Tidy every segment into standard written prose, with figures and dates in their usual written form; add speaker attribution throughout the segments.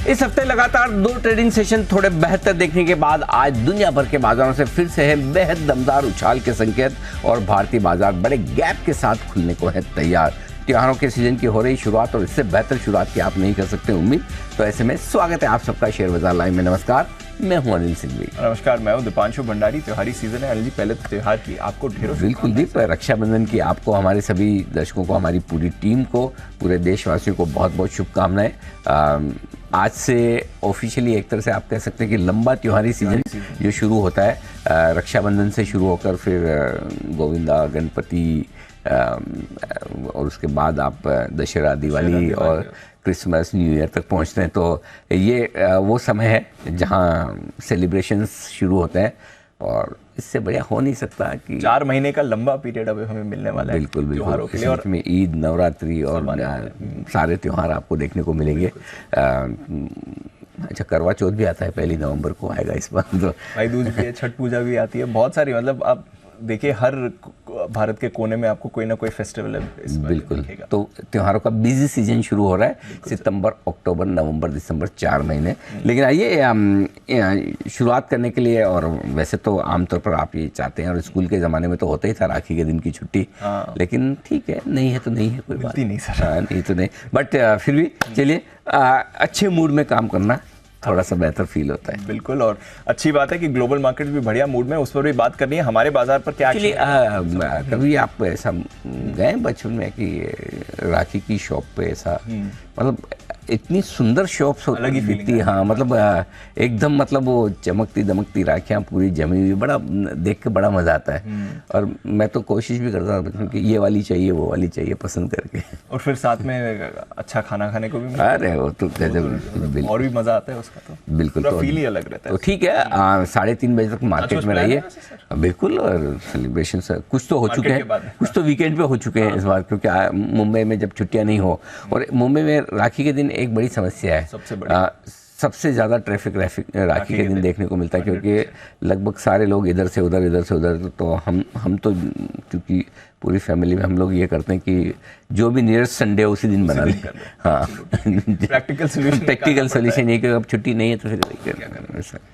Speaker 1: इस हफ्ते लगातार 2 ट्रेडिंग सेशन थोड़े बेहतर देखने के बाद आज दुनिया भर के बाजारों से फिर से है बेहद दमदार उछाल के संकेत और भारतीय बाजार बड़े गैप के साथ खुलने को है तैयार। त्योहारों के सीजन की हो रही शुरुआत और इससे बेहतर शुरुआत की आप नहीं कर सकते उम्मीद। तो ऐसे में स्वागत है आप सबका शेयर बाजार लाइव में। नमस्कार, मैं हूं अनिल सिंघवी।
Speaker 2: नमस्कार, मैं हूं दीपांशु भंडारी। त्योहारी सीजन है अनिल जी, पहले तो त्योहार की आपको ढेरों
Speaker 1: बिल्कुल दीप, रक्षाबंधन की आपको, हमारे सभी दर्शकों को, हमारी पूरी टीम को, पूरे देशवासियों को बहुत बहुत शुभकामनाएं। आज से ऑफिशियली एक तरह से आप कह सकते हैं कि लंबा त्योहारी सीजन जो शुरू होता है रक्षाबंधन से शुरू होकर फिर गोविंदा, गणपति और उसके बाद आप दशहरा, दिवाली और क्रिसमस, न्यू ईयर तक पहुंचते हैं। तो ये वो समय है जहां सेलिब्रेशंस शुरू होते हैं और इससे बढ़िया हो नहीं सकता कि
Speaker 2: 4 महीने का लंबा पीरियड अब हमें मिलने वाला है।
Speaker 1: बिल्कुल बिल्कुल, इसमें ईद, नवरात्रि और सारे त्यौहार आपको देखने को मिलेंगे। अच्छा, करवा चौथ भी आता है, 1 नवंबर को आएगा इस बार। तो
Speaker 2: भाई दूज भी है, छठ पूजा भी आती है, बहुत सारी, मतलब आप देखिए हर भारत के कोने में आपको कोई ना कोई फेस्टिवल है इस बार
Speaker 1: बिल्कुल। तो त्योहारों का बिजी सीजन शुरू हो रहा है, सितंबर, अक्टूबर, नवंबर, दिसंबर, 4 महीने। लेकिन आइए शुरुआत करने के लिए, और वैसे तो आमतौर पर आप ये चाहते हैं, और स्कूल के ज़माने में तो होता ही था राखी के दिन की छुट्टी। लेकिन ठीक है, नहीं है तो नहीं है, कोई बात
Speaker 2: नहीं सर।
Speaker 1: नहीं तो नहीं, बट फिर भी चलिए अच्छे मूड में काम करना थोड़ा सा बेहतर फील होता है।
Speaker 2: बिल्कुल, और अच्छी बात है कि ग्लोबल मार्केट भी बढ़िया मूड में, उस पर भी बात करनी है। हमारे बाजार पर क्या
Speaker 1: कभी आप ऐसा गए बचपन में कि राखी की शॉप पे ऐसा, मतलब इतनी सुंदर शॉप्स दिखती, हाँ मतलब एकदम, मतलब वो चमकती दमकती राखियाँ पूरी जमी हुई, बड़ा देख के बड़ा मजा आता है। और मैं तो कोशिश भी करता था कि ये वाली चाहिए, वो वाली चाहिए, पसंद करके।
Speaker 2: और फिर साथ में अच्छा खाना खाने को भी मिलता है।
Speaker 1: अरे वो तो
Speaker 2: और भी मजा आता है उसका, तो
Speaker 1: बिल्कुल, तो
Speaker 2: फील ही अलग रहता है।
Speaker 1: तो ठीक है, 3:30 बजे तक मार्केट में रहिए। बिल्कुल, और सेलिब्रेशन कुछ तो हो चुके हैं, कुछ तो वीकेंड पे हो चुके हैं इस बार, क्योंकि मुंबई में जब छुट्टियां नहीं हो, और मुंबई में राखी के दिन एक बड़ी समस्या है, सबसे ज़्यादा ट्रैफिक राखी के दिन देखने को मिलता है, क्योंकि लगभग सारे लोग इधर से उधर। तो हम तो क्योंकि पूरी फैमिली में हम लोग ये करते हैं कि जो भी नियरेस्ट संडे है उसी दिन बना लें। हाँ,
Speaker 2: प्रैक्टिकल
Speaker 1: सोल्यूशन ये कि अब छुट्टी नहीं है तो फिर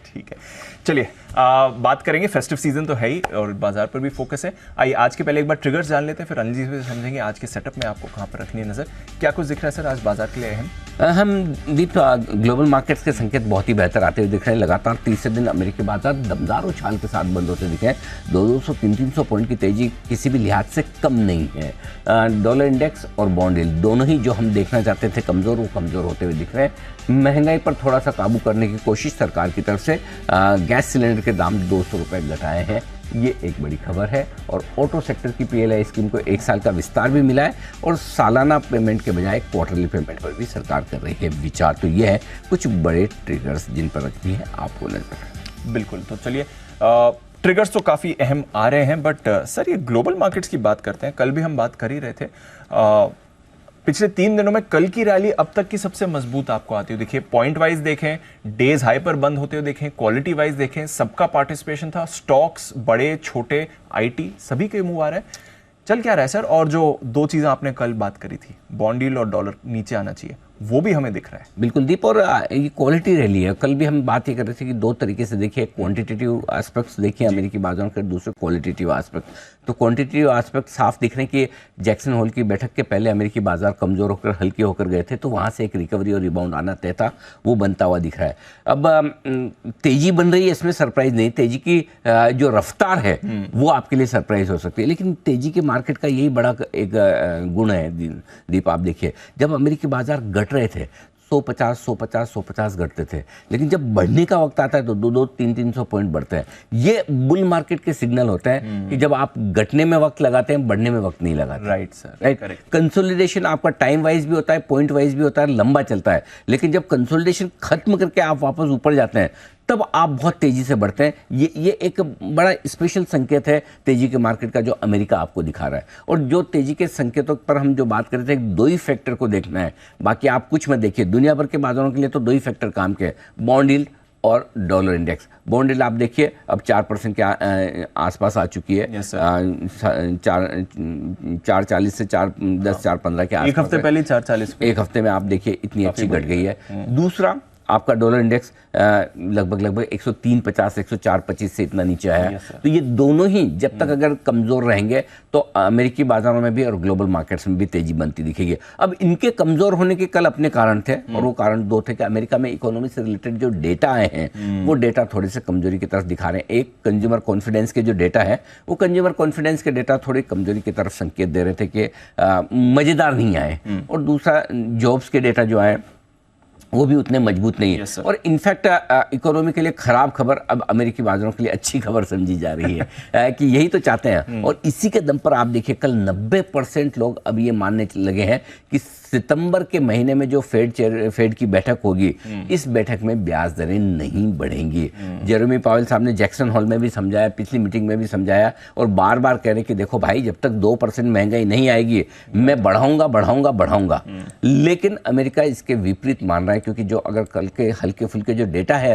Speaker 2: ठीक है। चलिए बात करेंगे, फेस्टिव सीजन तो है ही और बाजार पर भी फोकस है। आइए आज के पहले एक बार ट्रिगर्स जान लेते हैं, फिर अनिल जी से समझेंगे आज के सेटअप में आपको कहाँ पर रखनी है नजर। क्या कुछ दिख रहा है सर आज बाजार के लिए अहम?
Speaker 1: हम दीप, ग्लोबल मार्केट्स के संकेत बहुत ही बेहतर आते हुए दिख रहे हैं। लगातार तीसरे दिन अमेरिकी बाजार दमदार उछाल के साथ बंद होते दिखे हैं। 200-300 पॉइंट की तेजी किसी भी लिहाज से कम नहीं है। डॉलर इंडेक्स और बॉन्ड यील्ड दोनों ही जो हम देखना चाहते थे कमज़ोर, वो कमज़ोर होते हुए दिख रहे हैं। महंगाई पर थोड़ा सा काबू करने की कोशिश सरकार की तरफ से गैस सिलेंडर के दाम 200 रुपये घटाए हैं, ये एक बड़ी खबर है। और ऑटो सेक्टर की PLI स्कीम को 1 साल का विस्तार भी मिला है, और सालाना पेमेंट के बजाय क्वार्टरली पेमेंट पर भी सरकार कर रही है विचार। तो ये है कुछ बड़े ट्रिगर्स जिन पर रखनी है आपको नजर।
Speaker 2: बिल्कुल, तो चलिए ट्रिगर्स तो काफ़ी अहम आ रहे हैं, बट सर ये ग्लोबल मार्केट्स की बात करते हैं। कल भी हम बात कर ही रहे थे, पिछले 3 दिनों में कल की रैली अब तक की सबसे मजबूत आपको आती हुई देखिए। पॉइंट वाइज देखें, डेज हाई पर बंद होते हुए देखें, क्वालिटी वाइज देखें, सबका पार्टिसिपेशन था। स्टॉक्स बड़े छोटे, IT सभी के मूव आ रहे हैं। चल क्या रहा है सर? और जो 2 चीज़ें आपने कल बात करी थी, बॉन्ड यील्ड और डॉलर नीचे आना चाहिए, वो भी हमें दिख रहा है।
Speaker 1: बिल्कुल दीप, और ये क्वालिटी रैली है। कल भी हम बात ये कर रहे थे कि 2 तरीके से देखिए, क्वांटिटेटिव एस्पेक्ट्स देखिए अमेरिकी बाजारों के, दूसरे क्वालिटेटिव एस्पेक्ट। तो क्वांटिटेटिव एस्पेक्ट साफ दिख रहे हैं कि जैक्सन होल की बैठक के पहले अमेरिकी बाजार कमजोर होकर हल्के होकर गए थे, तो वहाँ से एक रिकवरी और रिबाउंड आना तय था, वो बनता हुआ दिख रहा है। अब तेजी बन रही है, इसमें सरप्राइज नहीं। तेजी की जो रफ्तार है वो आपके लिए सरप्राइज हो सकती है, लेकिन तेजी के मार्केट का यही बड़ा एक गुण है दीप। आप देखिए, जब अमेरिकी बाजार घट रहे थे 150 घटते थे, लेकिन जब बढ़ने का वक्त आता है तो 200-300 पॉइंट बढ़ते हैं। ये बुल मार्केट के सिग्नल होते हैं कि जब आप घटने में वक्त लगाते हैं, बढ़ने में वक्त नहीं लगाते।
Speaker 2: Right sir,
Speaker 1: right. कंसोलिडेशन आपका टाइम वाइज भी होता है, पॉइंट वाइज भी होता है, लंबा चलता है। लेकिन जब कंसोलिडेशन खत्म करके आप वापस ऊपर जाते हैं, तब आप बहुत तेजी से बढ़ते हैं। ये एक बड़ा स्पेशल संकेत है तेजी के मार्केट का, जो अमेरिका आपको दिखा रहा है। और जो तेजी के संकेतों पर हम जो बात कर रहे थे, 2 ही फैक्टर को देखना है, बाकी आप कुछ मत देखिए। दुनिया भर के बाजारों के लिए तो 2 ही फैक्टर काम के, बॉन्ड यील्ड और डॉलर इंडेक्स। बॉन्ड यील्ड आप देखिए अब 4% के आसपास आ चुकी है। 4.40 से 4.10, 4.15 के आसपास।
Speaker 2: एक हफ्ते पहले 4.40,
Speaker 1: एक हफ्ते में आप देखिए इतनी अच्छी घट गई है। दूसरा आपका डॉलर इंडेक्स लगभग 103.50 104.25 से इतना नीचे आया है। तो ये दोनों ही जब तक अगर कमज़ोर रहेंगे तो अमेरिकी बाजारों में भी और ग्लोबल मार्केट्स में भी तेजी बनती दिखेगी। अब इनके कमज़ोर होने के कल अपने कारण थे, और वो कारण दो थे कि अमेरिका में इकोनॉमी से रिलेटेड जो डेटा आए हैं वो डेटा थोड़े से कमजोरी की तरफ दिखा रहे हैं। एक कंज्यूमर कॉन्फिडेंस के जो डेटा है वो कंज्यूमर कॉन्फिडेंस के डेटा थोड़ी कमजोरी की तरफ संकेत दे रहे थे कि मज़ेदार नहीं आए, और दूसरा जॉब्स के डेटा जो आए वो भी उतने मजबूत नहीं है। और इनफैक्ट इकोनॉमी के लिए खराब खबर अब अमेरिकी बाजारों के लिए अच्छी खबर समझी जा रही है कि यही तो चाहते हैं। और इसी के दम पर आप देखिए कल 90% लोग अब ये मानने लगे हैं कि सितंबर के महीने में जो फेड की बैठक होगी, इस बैठक में ब्याज दरें नहीं बढ़ेंगी। जेरेमी पावेल साहब ने जैक्सन हॉल में भी समझाया, पिछली मीटिंग में भी समझाया, और बार बार कह रहे कि देखो भाई जब तक 2% महंगाई नहीं आएगी मैं बढ़ाऊंगा। लेकिन अमेरिका इसके विपरीत मान रहा है, क्योंकि जो अगर कल के हल्के फुल्के जो डेटा है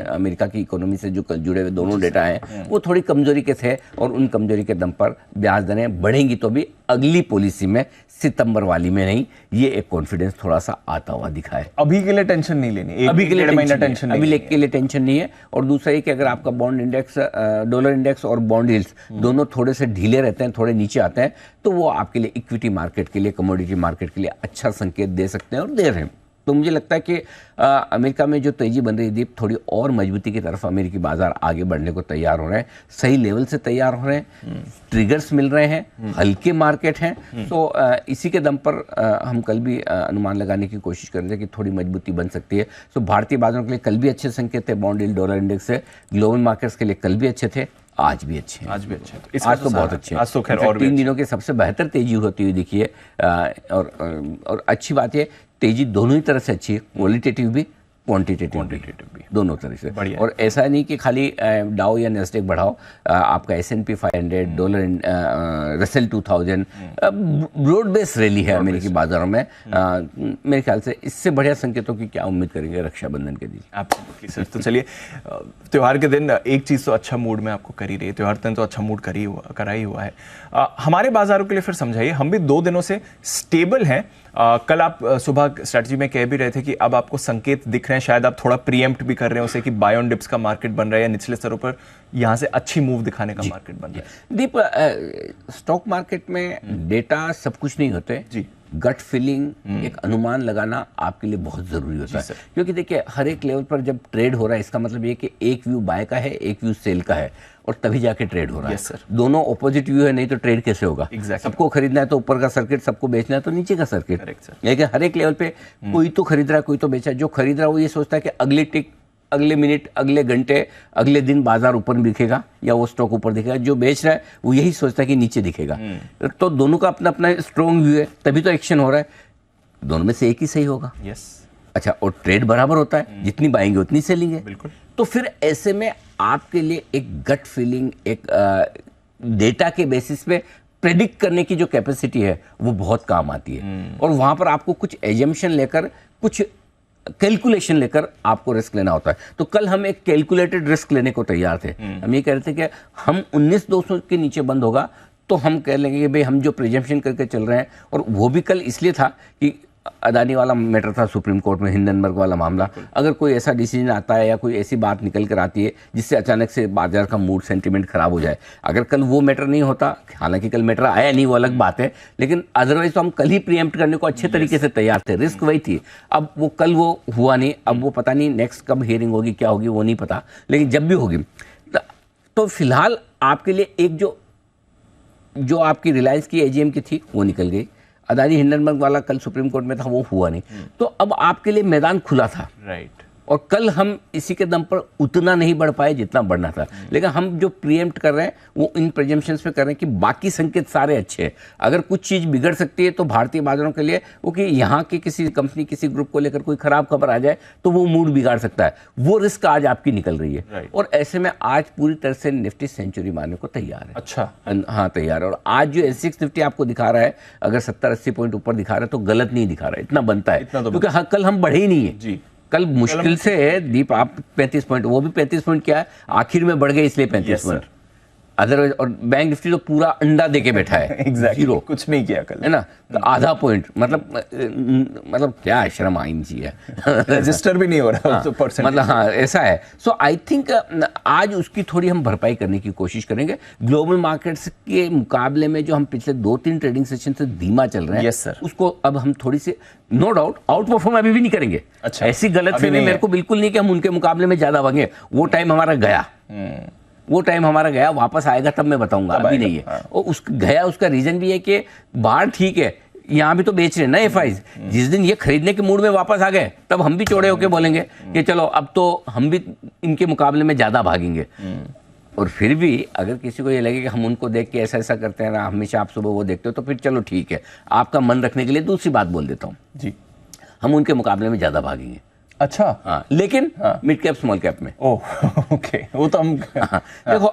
Speaker 1: अमेरिका की इकोनॉमी से जो जुड़े हुए दोनों डेटा हैं वो थोड़ी कमजोरी के थे, और उन कमजोरी के दम पर ब्याज दरें बढ़ेंगी तो भी अगली पॉलिसी में, सितंबर वाली में नहीं। ये एक कॉन्फिडेंस थोड़ा सा आता हुआ दिखा है।
Speaker 2: अभी के लिए टेंशन नहीं लेनी,
Speaker 1: अभी के लिए टेंशन नहीं है। और दूसरा ये कि अगर आपका बॉन्ड इंडेक्स, डॉलर इंडेक्स और बॉन्ड यील्ड्स दोनों थोड़े से ढीले रहते हैं, थोड़े नीचे आते हैं, तो वो आपके लिए इक्विटी मार्केट के लिए, कमोडिटी मार्केट के लिए अच्छा संकेत दे सकते हैं और दे रहे हैं। तो मुझे लगता है कि अमेरिका में जो तेजी बन रही है दीप, थोड़ी और मजबूती की तरफ अमेरिकी बाजार आगे बढ़ने को तैयार हो रहे हैं, सही लेवल से तैयार हो रहे हैं, ट्रिगर्स मिल रहे हैं, हल्के मार्केट हैं। तो इसी के दम पर हम कल भी अनुमान लगाने की कोशिश कर रहे थे कि थोड़ी मजबूती बन सकती है। तो भारतीय बाजारों के लिए कल भी अच्छे संकेत थे, बॉन्ड यील्ड, डॉलर इंडेक्स से, ग्लोबल मार्केट्स के लिए कल भी अच्छे थे, आज भी अच्छे हैं।
Speaker 2: आज
Speaker 1: तो बहुत अच्छे हैं।
Speaker 2: आज तो खैर और
Speaker 1: 3 दिनों के सबसे बेहतर तेजी होती हुई दिखी है। और अच्छी बात है, तेजी दोनों ही तरह से अच्छी है, क्वालिटेटिव भी, क्वांटिटेटिव भी, दोनों तरह से। और ऐसा नहीं कि खाली डाउ या नेस्डेक बढ़ाओ, आपका S&P 500, dollar Russell 2000, broad base rally है अमेरिकी बाजारों में। मेरे ख्याल से इससे बढ़िया संकेतों की क्या उम्मीद करेंगे रक्षाबंधन के दिन।
Speaker 2: Absolutely sir. तो चलिए, त्योहार के दिन एक चीज़ तो अच्छा मूड में आपको कर ही रही है, त्योहार दिन तो अच्छा मूड करा ही हुआ है। हमारे बाजारों के लिए फिर समझाइए, हम भी 2 दिनों से स्टेबल हैं। कल आप सुबह स्ट्रैटेजी में कह भी रहे थे कि अब आपको संकेत दिख रहे हैं, शायद आप थोड़ा प्रीएम्प्ट भी कर रहे हैं उसे, कि बाय ऑन डिप्स का मार्केट बन रहा है, या निचले स्तरों पर यहां से अच्छी मूव दिखाने का मार्केट बन रहा है।
Speaker 1: दीप, स्टॉक मार्केट में डेटा सब कुछ नहीं होते जी। गट फीलिंग, एक अनुमान लगाना आपके लिए बहुत जरूरी होता है, क्योंकि देखिए हर एक लेवल पर जब ट्रेड हो रहा है, इसका मतलब ये कि एक व्यू बाय का है, एक व्यू सेल का है, और तभी जाके ट्रेड हो रहा है। दोनों ऑपोजिट व्यू है, नहीं तो ट्रेड कैसे होगा? सबको खरीदना है तो ऊपर का सर्किट, सबको बेचना है तो नीचे का सर्किट। लेकिन हर एक लेवल पे कोई तो खरीद रहा है, कोई तो बेच रहा है। जो खरीद रहा है वो ये सोचता है कि अगली टिक, अगले मिनट, अगले घंटे, अगले दिन बाजार ऊपर दिखेगा या वो स्टॉक ऊपर दिखेगा। जो बेच रहा है वो यही सोचता है कि नीचे दिखेगा। तो दोनों का अपना अपना स्ट्रॉन्ग व्यू है, तभी तो एक्शन हो रहा है। दोनों में से एक ही सही होगा। अच्छा, और ट्रेड बराबर होता है, जितनी बाएंगे उतनी सेलिंग है। बिल्कुल। तो फिर ऐसे में आपके लिए एक गट फीलिंग, एक डेटा के बेसिस पे प्रेडिक्ट करने की जो कैपेसिटी है वो बहुत काम आती है। और वहां पर आपको कुछ एजम्पशन लेकर, कुछ कैलकुलेशन लेकर आपको रिस्क लेना होता है। तो कल हम एक कैलकुलेटेड रिस्क लेने को तैयार थे। हम ये कह रहे थे कि हम 19,200 के नीचे बंद होगा तो हम कह लेंगे कि भाई हम जो प्रिजम्पशन करके चल रहे हैं, और वो भी कल इसलिए था कि अदानी वाला मैटर था सुप्रीम कोर्ट में, हिंडनबर्ग वाला मामला। अगर कोई ऐसा डिसीजन आता है या कोई ऐसी बात निकल कर आती है जिससे अचानक से बाजार का मूड, सेंटीमेंट खराब हो जाए, अगर कल वो मैटर नहीं होता, हालांकि कल मैटर आया नहीं, वो अलग बात है, लेकिन अदरवाइज तो हम कल ही प्रीएम्प्ट करने को अच्छे तरीके से तैयार थे। रिस्क वही थी। अब वो कल वो हुआ नहीं, अब वो पता नहीं नेक्स्ट कब हियरिंग होगी, क्या होगी वो नहीं पता, लेकिन जब भी होगी तो फिलहाल आपके लिए एक जो आपकी रिलायंस की एजीएम की थी वो निकल गई। अदानी हिंडनबर्ग वाला कल सुप्रीम कोर्ट में था, वो हुआ नहीं। तो अब आपके लिए मैदान खुला था। राइट। और कल हम इसी के दम पर उतना नहीं बढ़ पाए जितना बढ़ना था, लेकिन हम जो प्रीएम्प्ट कर रहे हैं वो इन प्रेजम्पशंस पे कर रहे हैं कि बाकी संकेत सारे अच्छे हैं। अगर कुछ चीज़ बिगड़ सकती है तो भारतीय बाजारों के लिए वो कि यहाँ की किसी कंपनी, किसी ग्रुप को लेकर कोई खराब खबर आ जाए तो वो मूड बिगाड़ सकता है। वो रिस्क आज आपकी निकल रही है। और ऐसे में आज पूरी तरह से निफ्टी सेंचुरी मारने को तैयार है। अच्छा, हाँ तैयार है। और आज जो S6 निफ्टी आपको दिखा रहा है, अगर 70-80 पॉइंट ऊपर दिखा रहा है तो गलत नहीं दिखा रहा है, इतना बनता है, क्योंकि कल हम बढ़े ही नहीं है जी। कल मुश्किल से दीप आप 35 पॉइंट, वो भी 35 पॉइंट क्या है, आखिर में बढ़ गए इसलिए 35 पॉइंट। अदरवाइज, और बैंक निफ्टी तो पूरा अंडा दे के बैठा है,
Speaker 2: एग्जैक्टली
Speaker 1: जीरो,
Speaker 2: कुछ नहीं किया कल,
Speaker 1: है ना, तो आधा पॉइंट, मतलब क्या शर्म आनी चाहिए
Speaker 2: रजिस्टर भी नहीं हो रहा तो परसेंट,
Speaker 1: मतलब हाँ ऐसा है। सो आई थिंक आज उसकी थोड़ी हम भरपाई करने की कोशिश करेंगे। ग्लोबल मार्केट्स के मुकाबले में जो हम पिछले 2-3 ट्रेडिंग सेशन से धीमा चल रहे हैं,
Speaker 2: Yes, sir.
Speaker 1: उसको अब हम थोड़ी सी नो डाउट आउट परफॉर्म अभी भी नहीं करेंगे।
Speaker 2: अच्छा,
Speaker 1: ऐसी गलत
Speaker 2: अभी
Speaker 1: फहमी
Speaker 2: नहीं
Speaker 1: मेरे
Speaker 2: है।
Speaker 1: को बिल्कुल नहीं कि हम उनके मुकाबले में ज्यादा भागे, वो टाइम हमारा गया, वो टाइम हमारा गया, वापस आएगा तब मैं बताऊंगा,
Speaker 2: तब
Speaker 1: अभी
Speaker 2: आएगा,
Speaker 1: नहीं है।
Speaker 2: हाँ।
Speaker 1: और उस गया, उसका रीजन भी है कि बाहर ठीक है, यहाँ भी तो बेच रहे हैं ना एफआईज, जिस दिन ये खरीदने के मूड में वापस आ गए तब हम भी चौड़े होके बोलेंगे कि चलो अब तो हम भी इनके मुकाबले में ज्यादा भागेंगे। और फिर भी अगर किसी को ये लगे कि हम उनको देख के ऐसा ऐसा करते हैं ना, हमेशा आप सुबह वो देखते हो, तो फिर चलो ठीक है, आपका मन रखने के लिए दूसरी बात बोल देता हूँ,
Speaker 2: जी,
Speaker 1: हम उनके मुकाबले में ज्यादा भागेंगे।
Speaker 2: अच्छा,
Speaker 1: हाँ, लेकिन
Speaker 2: हाँ।
Speaker 1: मिड कैप स्मॉल कैप में
Speaker 2: ओह ओके, वो तो हम
Speaker 1: हाँ, देखो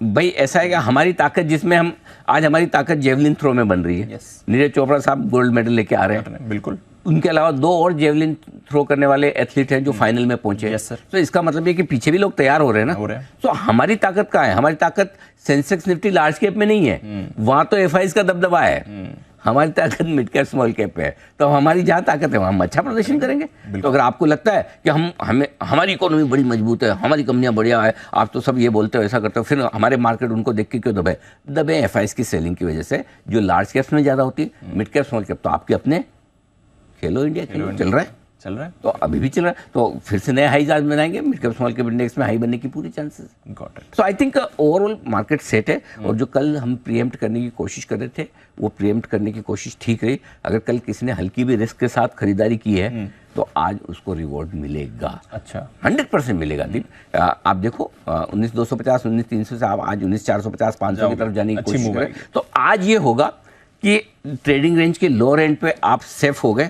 Speaker 1: भाई ऐसा है कि हमारी ताकत, जिसमें हम आज हमारी ताकत जेवलिन थ्रो में बन रही है।
Speaker 2: Yes.
Speaker 1: नीरज चोपड़ा साहब गोल्ड मेडल लेके आ रहे हैं,
Speaker 2: बिल्कुल,
Speaker 1: उनके अलावा 2 और जेवलिन थ्रो करने वाले एथलीट हैं जो फाइनल में पहुंचे।
Speaker 2: Yes, sir.
Speaker 1: तो इसका मतलब ये कि पीछे भी लोग तैयार हो रहे हैं ना,
Speaker 2: हो रहे हैं।
Speaker 1: तो हमारी ताकत कहाँ है? हमारी ताकत सेंसेक्स निफ्टी लार्ज कैप में नहीं है, वहां तो एफआईज का दबदबा है, हमारी ताकत मिड कैप स्मॉल कैप पे है। तो हमारी जहाँ ताकत है वहाँ हम अच्छा प्रदर्शन करेंगे। तो अगर आपको लगता है कि हमें हमारी इकोनॉमी बड़ी मजबूत है, हमारी कंपनियां बढ़िया है, आप तो सब ये बोलते हो, ऐसा करते हो, फिर हमारे मार्केट उनको देख के क्यों दबे एफआईज की सेलिंग की वजह से, जो लार्ज कैप्स में ज़्यादा होती है, मिड कैप स्मॉल कैप तो आपके अपने खेलो इंडिया चल रहा है, तो अभी भी चल रहा है, तो फिर से नए हाईज आज बनाएंगे, mid cap small cap index में हाई बनने की पूरी chances.
Speaker 2: Got it.
Speaker 1: So I think overall market set है, और जो कल हम प्रीएम्प्ट करने की कोशिश कर रहे थे, वो प्रीएम्प्ट करने की कोशिश ठीक रही। अगर कल किसी ने हल्की भी रिस्क के साथ खरीदारी की है तो आज उसको रिवॉर्ड मिलेगा,
Speaker 2: अच्छा,
Speaker 1: 100% मिलेगा। दीप आप देखो 19,250 19,300 से आप आज 19,450 500 की तरफ जाने की
Speaker 2: अच्छी
Speaker 1: कोशिश
Speaker 2: move
Speaker 1: करें,
Speaker 2: आएगी।
Speaker 1: तो आज ये होगा कि ट्रेडिंग रेंज के लोअर एंड पे आप सेफ हो गए,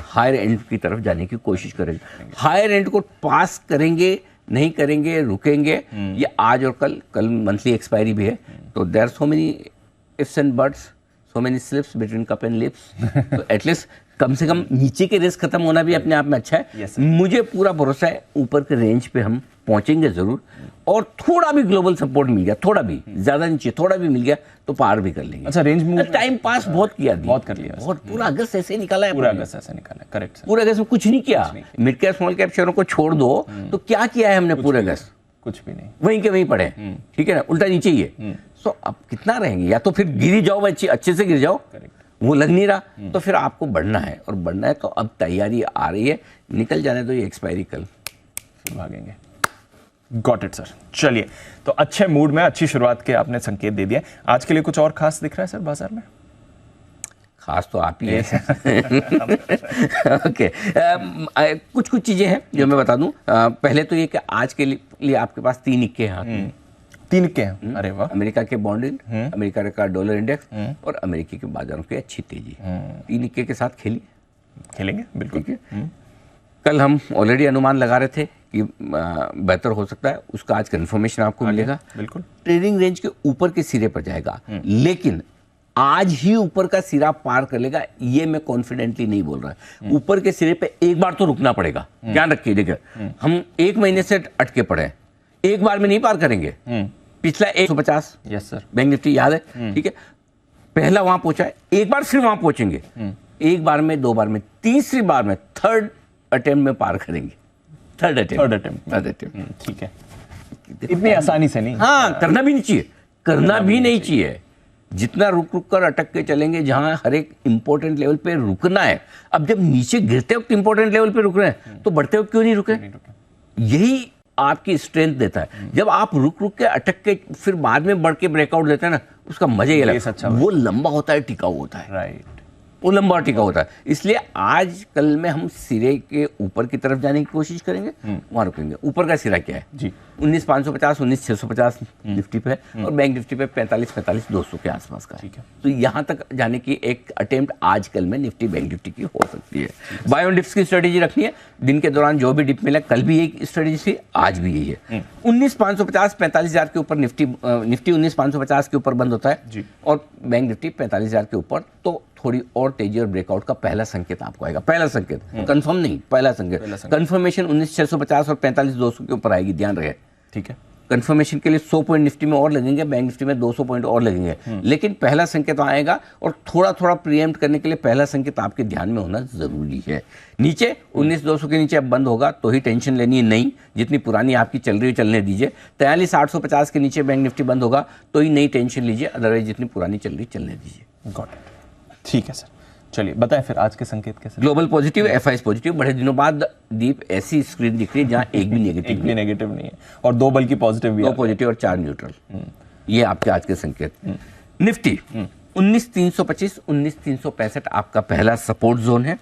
Speaker 1: हायर एंड की तरफ जाने की कोशिश करेंगे, हायर एंड को पास करेंगे नहीं करेंगे, रुकेंगे, ये आज और कल मंथली एक्सपायरी भी है, तो there so many ifs and buts, so many slips between cup and lips, तो एटलीस्ट कम से कम नीचे के रिस्क खत्म होना भी अपने आप में अच्छा है।
Speaker 2: Yes,
Speaker 1: मुझे पूरा भरोसा है ऊपर के रेंज पे हम पहुंचेंगे जरूर, और थोड़ा भी ग्लोबल सपोर्ट मिल गया, थोड़ा भी, ज्यादा नहीं चाहिए, थोड़ा भी मिल गया तो पार भी कर लेंगे।
Speaker 2: अच्छा, रेंज मूव
Speaker 1: टाइम पास बहुत किया,
Speaker 2: बहुत कर लिया,
Speaker 1: बहुत, पूरा अगस्त ऐसे ही निकाला है,
Speaker 2: पूरा अगस्त ऐसे निकाला, करेक्ट सर,
Speaker 1: पूरे अगस्त में कुछ नहीं किया। मिड कैप स्मॉल कैप शेयरों को छोड़ दो तो क्या किया है हमने पूरे अगस्त?
Speaker 2: कुछ भी नहीं,
Speaker 1: वहीं के वहीं पड़े, ठीक है ना, उल्टा नीचे ही है। सो अब कितना रहेंगे, या तो फिर गिरी जाओ, अच्छे से गिर जाओ, वो लग नहीं रहा, तो फिर आपको बढ़ना है, और बढ़ना है तो अब तैयारी आ रही है, निकल जाने दो ये एक्सपायरी कल,
Speaker 2: फिर भागेंगे। Got it sir. चलिए, तो अच्छे मूड में अच्छी शुरुआत के आपने संकेत दे दिया। आज के लिए कुछ और खास दिख रहा है सर बाजार में?
Speaker 1: खास तो आप ही है। ओके, कुछ चीजें हैं जो मैं बता दूं। पहले तो ये कि आज के लिए आपके पास 3 इक्के हैं,
Speaker 2: 3 इक्के हैं, अरे वाह,
Speaker 1: अमेरिका के बॉन्ड यील्ड, अमेरिका का डॉलर इंडेक्स और अमेरिकी के बाजारों की अच्छी तेजी। 3 इक्के के साथ
Speaker 2: खेलेंगे बिल्कुल।
Speaker 1: ठीक है, कल हम ऑलरेडी अनुमान लगा रहे थे कि बेहतर हो सकता है, उसका आज कंफर्मेशन आपको मिलेगा।
Speaker 2: बिल्कुल,
Speaker 1: ट्रेडिंग रेंज के ऊपर के सिरे पर जाएगा, लेकिन आज ही ऊपर का सिरा पार कर लेगा, ये मैं कॉन्फिडेंटली नहीं बोल रहा। ऊपर के सिरे पे एक बार तो रुकना पड़ेगा, ध्यान रखिए। देखिए, हम 1 महीने से अटके पड़े हैं, एक बार में नहीं पार करेंगे। पिछला 150,
Speaker 2: यस सर,
Speaker 1: बैंक निफ्टी याद है, ठीक है, पहला वहां पहुंचा है, एक बार फिर वहां पहुंचेंगे, एक बार में, 2 बार में, तीसरी बार में, थर्ड अटेम्प्ट में पार करेंगे, थर्ड अटेम्प्ट,
Speaker 2: ठीक है, इतनी आसानी से नहीं।
Speaker 1: हाँ, करना भी नहीं चाहिए, करना भी नहीं चाहिए। जितना रुक कर अटक के चलेंगे, जहां हर एक इंपॉर्टेंट लेवल पे रुकना है। अब जब नीचे गिरते वक्त इंपॉर्टेंट लेवल पे रुक रहे हैं, तो बढ़ते वक्त क्यों नहीं रुके? यही आपकी स्ट्रेंथ देता है। जब आप रुक के अटक के फिर बाद में बढ़ के ब्रेकआउट देते हैं ना, उसका मजा ये लगता है, वो लंबा होता है, टिकाऊ होता है,
Speaker 2: राइट,
Speaker 1: वो लंबा टिका होता है। इसलिए आज कल में हम सिरे के ऊपर की तरफ जाने की कोशिश करेंगे, वहां रुकेंगे। ऊपर का सिरा क्या है
Speaker 2: जी?
Speaker 1: 19,550 19,650 निफ्टी पे है, और बैंक निफ्टी पे 45-200 के आसपास का है। तो यहां तक जाने की एक अटेम्प्ट आज कल में निफ्टी बैंक निफ्टी की हो सकती है। बाय ऑन डिप्स की स्ट्रेटेजी रखनी है, दिन के दौरान जो भी डिप मिला, कल भी यही स्ट्रेटेजी थी, आज भी यही है। 19,550 45,000 के ऊपर निफ्टी 19,550 के ऊपर बंद होता है
Speaker 2: जी,
Speaker 1: और बैंक निफ्टी 45,000 के ऊपर, तो थोड़ी और तेजी और ब्रेकआउट का पहला संकेत आपको आएगा। पहला संकेत, कंफर्म नहीं, पहला संकेत। कंफर्मेशन 19,650 और 45,200 के ऊपर आएगी, ध्यान रहे,
Speaker 2: ठीक है,
Speaker 1: कंफर्मेशन के लिए 100 पॉइंट निफ्टी में और लगेंगे, बैंक निफ्टी में 200 पॉइंट और लगेंगे, लेकिन पहला संकेत आएगा और थोड़ा थोड़ा प्रीएम्प्ट करने के लिए पहला संकेत आपके ध्यान में होना जरूरी है। नीचे 19,200 के नीचे अब बंद होगा तो ही टेंशन लेनी है, नहीं जितनी पुरानी आपकी चल रही है चलने दीजिए। 43,850 के नीचे बैंक निफ्टी बंद होगा तो ही नई टेंशन लीजिए, अदरवाइज जितनी पुरानी चल रही चलने दीजिए।
Speaker 2: गॉट इट, ठीक है सर। चलिए बताएं फिर आज के संकेत कैसे।
Speaker 1: Global positive, FIS positive. बड़े दिनों बाद दीप ऐसी स्क्रीन दिख रही है जहां एक भी नेगेटिव
Speaker 2: नहीं है और 2 बल्कि पॉजिटिव भी,
Speaker 1: 2 पॉजिटिव और 4 न्यूट्रल। ये आपके आज के संकेत। निफ्टी 19,325 19,365 आपका पहला सपोर्ट जोन है,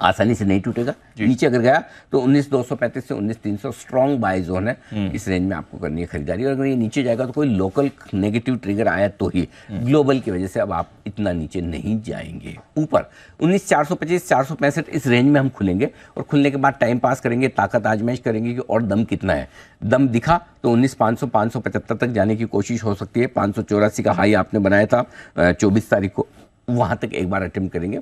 Speaker 1: आसानी से नहीं टूटेगा। नीचे अगर गया तो 19,235 से 19,300 स्ट्रॉन्ग बाय जोन है, इस रेंज में आपको करनी है खरीदारी। और अगर ये नीचे जाएगा तो कोई लोकल नेगेटिव ट्रिगर आया तो ही, ग्लोबल की वजह से अब आप इतना नीचे नहीं जाएंगे। ऊपर 19,425 465 इस रेंज में हम खुलेंगे और खुलने के बाद टाइम पास करेंगे, ताकत आजमाइश करेंगे कि और दम कितना है। दम दिखा तो 19,500 575 तक जाने की कोशिश हो सकती है। 584 का हाई आपने बनाया था 24 तारीख को, वहां तक एक बार अटेम्प्ट करेंगे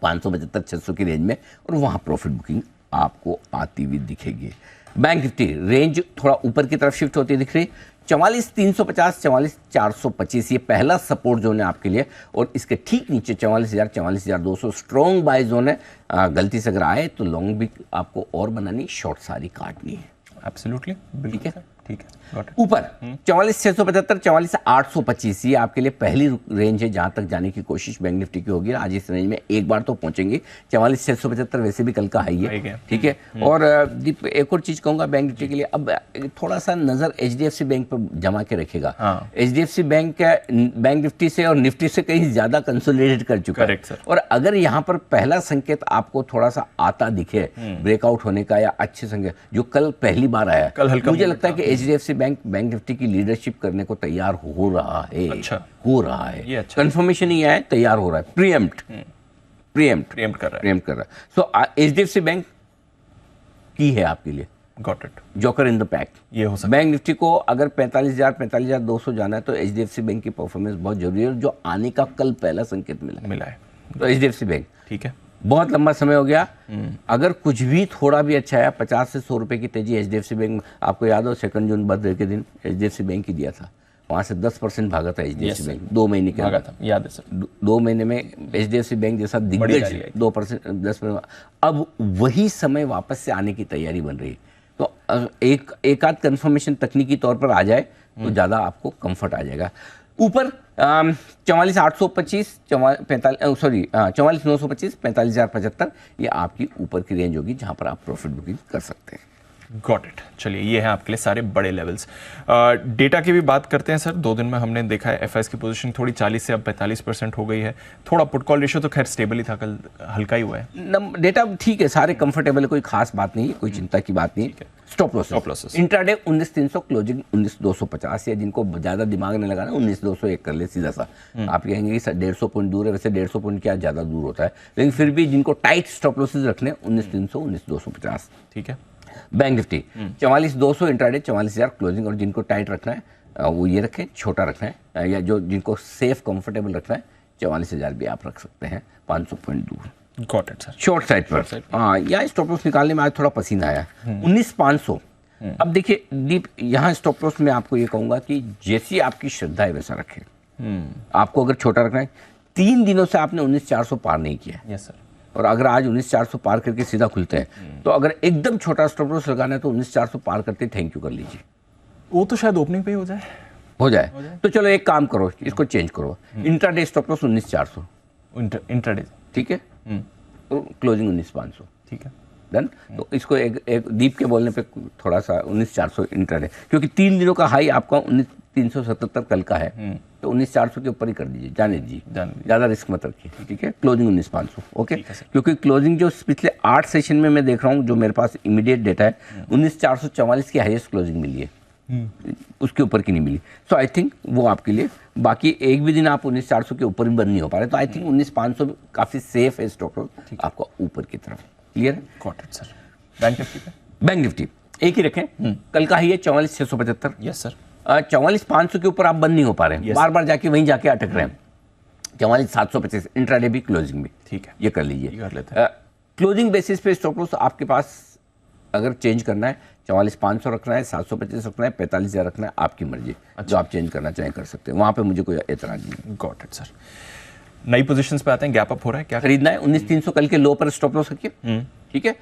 Speaker 1: 575 600 की रेंज में, और वहां प्रॉफिट बुकिंग आपको आती हुई दिखेगी। बैंक निफ्टी रेंज थोड़ा ऊपर की तरफ शिफ्ट होती दिख रही, 44,350 44,425 ये पहला सपोर्ट जोन है आपके लिए, और इसके ठीक नीचे 44,000 44,200 स्ट्रॉन्ग बाय जोन है। गलती से अगर आए तो लॉन्ग भी आपको और बनानी, शॉर्ट सारी काटनी है।
Speaker 2: एब्सोल्युटली,
Speaker 1: ठीक है,
Speaker 2: ठीक है। Got it.
Speaker 1: ऊपर 44,675 44,825 ये आपके लिए पहली रेंज है जहां तक जाने की कोशिश बैंक निफ्टी की होगी। आज इस रेंज में एक बार तो पहुंचेंगे। 44,675 वैसे भी कल का हाई है, ठीक है। और दीप एक और चीज कहूंगा बैंक निफ्टी के लिए, अब थोड़ा सा नजर HDFC बैंक पर जमा के रखेगा। HDFC बैंक बैंक निफ्टी से और निफ्टी से कहीं ज्यादा कंसोलिडेट कर चुका है, और अगर यहाँ पर पहला संकेत आपको थोड़ा सा आता दिखे ब्रेकआउट होने का या अच्छे संकेत, जो कल पहली बार आया, मुझे लगता है कि HDFC बैंक निफ्टी की लीडरशिप करने को तैयार हो रहा है।
Speaker 2: अच्छा,
Speaker 1: हो रहा है,
Speaker 2: ये अच्छा,
Speaker 1: कंफर्मेशन ही आया, तैयार हो रहा है, प्रीएम्प्ट कर रहा है। सो HDFC बैंक की है आपके लिए
Speaker 2: got it,
Speaker 1: joker in the pack.
Speaker 2: ये हो सकता
Speaker 1: बैंक निफ्टी को अगर 45,000 45,200 जाना है तो HDFC बैंक की परफॉर्मेंस बहुत जरूरी है, जो आने का कल पहला संकेत मिला है। तो HDFC बैंक, ठीक है, बहुत लंबा समय हो गया, अगर कुछ भी थोड़ा भी अच्छा है 50 से 100 रुपए की तेजी HDFC बैंक, आपको याद हो 2 जून बर्थडे के दिन HDFC बैंक ही दिया था, वहां से 10% भागा था HDFC बैंक 2 महीने के
Speaker 2: भागा था, याद है सर।
Speaker 1: 2 महीने में HDFC बैंक जैसा दिग्गज 2% 10%, अब वही समय वापस से आने की तैयारी बन रही है। तो एक आध कंफर्मेशन तकनीकी तौर पर आ जाए तो ज्यादा आपको कंफर्ट आ जाएगा। ऊपर 44,825 44,925 45,075 ये आपकी ऊपर की रेंज होगी जहां पर आप प्रॉफिट बुकिंग कर सकते हैं।
Speaker 2: Got it. चलिए ये है आपके लिए सारे बड़े लेवल्स। डेटा की भी बात करते हैं सर। 2 दिन में हमने देखा है एफआईएस की पोजीशन थोड़ी 40 से अब 45% हो गई है। थोड़ा पुट कॉल रेशियो तो खैर स्टेबल ही था, कल हल्का ही हुआ है।
Speaker 1: डेटा ठीक है, सारे कंफर्टेबल है, कोई खास बात नहीं है, कोई चिंता की बात नहीं है। स्टॉप लॉसेस इंट्राडे 19,300 क्लोजिंग 19,250 या जिनको ज्यादा दिमाग नहीं लगाना 19,201 कर ले सीधा सा। आप कहेंगे कि 150 पॉइंट दूर है, वैसे 150 पॉइंट क्या ज्यादा दूर होता है, लेकिन फिर भी जिनको टाइट स्टॉप लॉसेस रखने 19,300 19,250,
Speaker 2: ठीक है।
Speaker 1: बैंक निफ्टी 44,200 इंट्राडे 44,000 क्लोजिंग, और जिनको टाइट रखना है वो ये रखें, छोटा रखना है, या जो जिनको सेफ कंफर्टेबल रखना है 44,000 भी आप रख सकते हैं 500 पॉइंट दूर।
Speaker 2: Got it sir.
Speaker 1: Short side पर हाँ, या स्टॉप लॉस निकालने में आज थोड़ा पसीना आया 19,500। अब देखिए दीप, यहाँ स्टॉप लॉस में आपको ये कहूंगा कि जैसी आपकी श्रद्धा है वैसा रखें। आपको अगर छोटा रखना है, 3 दिनों से आपने 19,400 पार नहीं किया।
Speaker 2: Yes sir.
Speaker 1: और अगर आज 19,400 पार करके सीधा खुलते हैं तो अगर एकदम छोटा स्टॉप लॉस लगाना है तो 19,400 पार करते थैंक यू कर लीजिए।
Speaker 2: वो तो शायद ओपनिंग पे हो जाए।
Speaker 1: तो चलो एक काम करो, इसको चेंज करो, इंट्राडे स्टॉप लॉस 19,400
Speaker 2: इंट्राडे,
Speaker 1: ठीक है, क्लोजिंग 19,500,
Speaker 2: ठीक है,
Speaker 1: डन। तो इसको एक दीप के बोलने पे थोड़ा सा 19,400 इंट्राडे, क्योंकि 3 दिनों का हाई आपका 19,377 कल का है, तो 19,400 के ऊपर ही कर दीजिए, जाने दीजिए, ज्यादा रिस्क मत रखिए, ठीक है। क्लोजिंग 19,500, ओके, क्योंकि क्लोजिंग जो पिछले 8 सेशन में मैं देख रहा हूँ, जो मेरे पास इमीडिएट डेटा है, 19,444 की हाईएस्ट क्लोजिंग मिली है, उसके ऊपर की नहीं मिली। सो आई थिंक वो आपके लिए, बाकी एक भी दिन आप 19,400 के ऊपर भी बंद नहीं हो पा रहे, तो आई थिंक 19,500 काफी सेफ है स्टॉक लॉस आपका ऊपर की तरफ। क्लियर है?
Speaker 2: Got it sir. Bank Nifty पे,
Speaker 1: बैंक निफ्टी एक ही रखें, कल का ही है 44,675।
Speaker 2: Yes sir.
Speaker 1: 44,500 के ऊपर आप बंद नहीं हो पा रहे हैं, बार बार जाके वहीं जाके अटक रहे हैं। 44,725 इंट्राडे भी क्लोजिंग भी,
Speaker 2: ठीक है,
Speaker 1: ये कर लीजिए,
Speaker 2: कर लेते हैं।
Speaker 1: क्लोजिंग बेसिस पे स्टॉप लॉस आपके पास अगर चेंज करना है 44,500 रखना है, 725 रखना है, 45,000 रखना है, आपकी मर्जी। जो आप चेंज करना चाहें कर सकते हैं, वहाँ पे मुझे कोई एतराज नहीं।
Speaker 2: Got it sir. नई पोजीशंस पे आते हैं, गैप अप हो रहा है, क्या
Speaker 1: खरीदना है 19,300 कल के लो पर स्टॉप लॉस रखिए, ठीक है।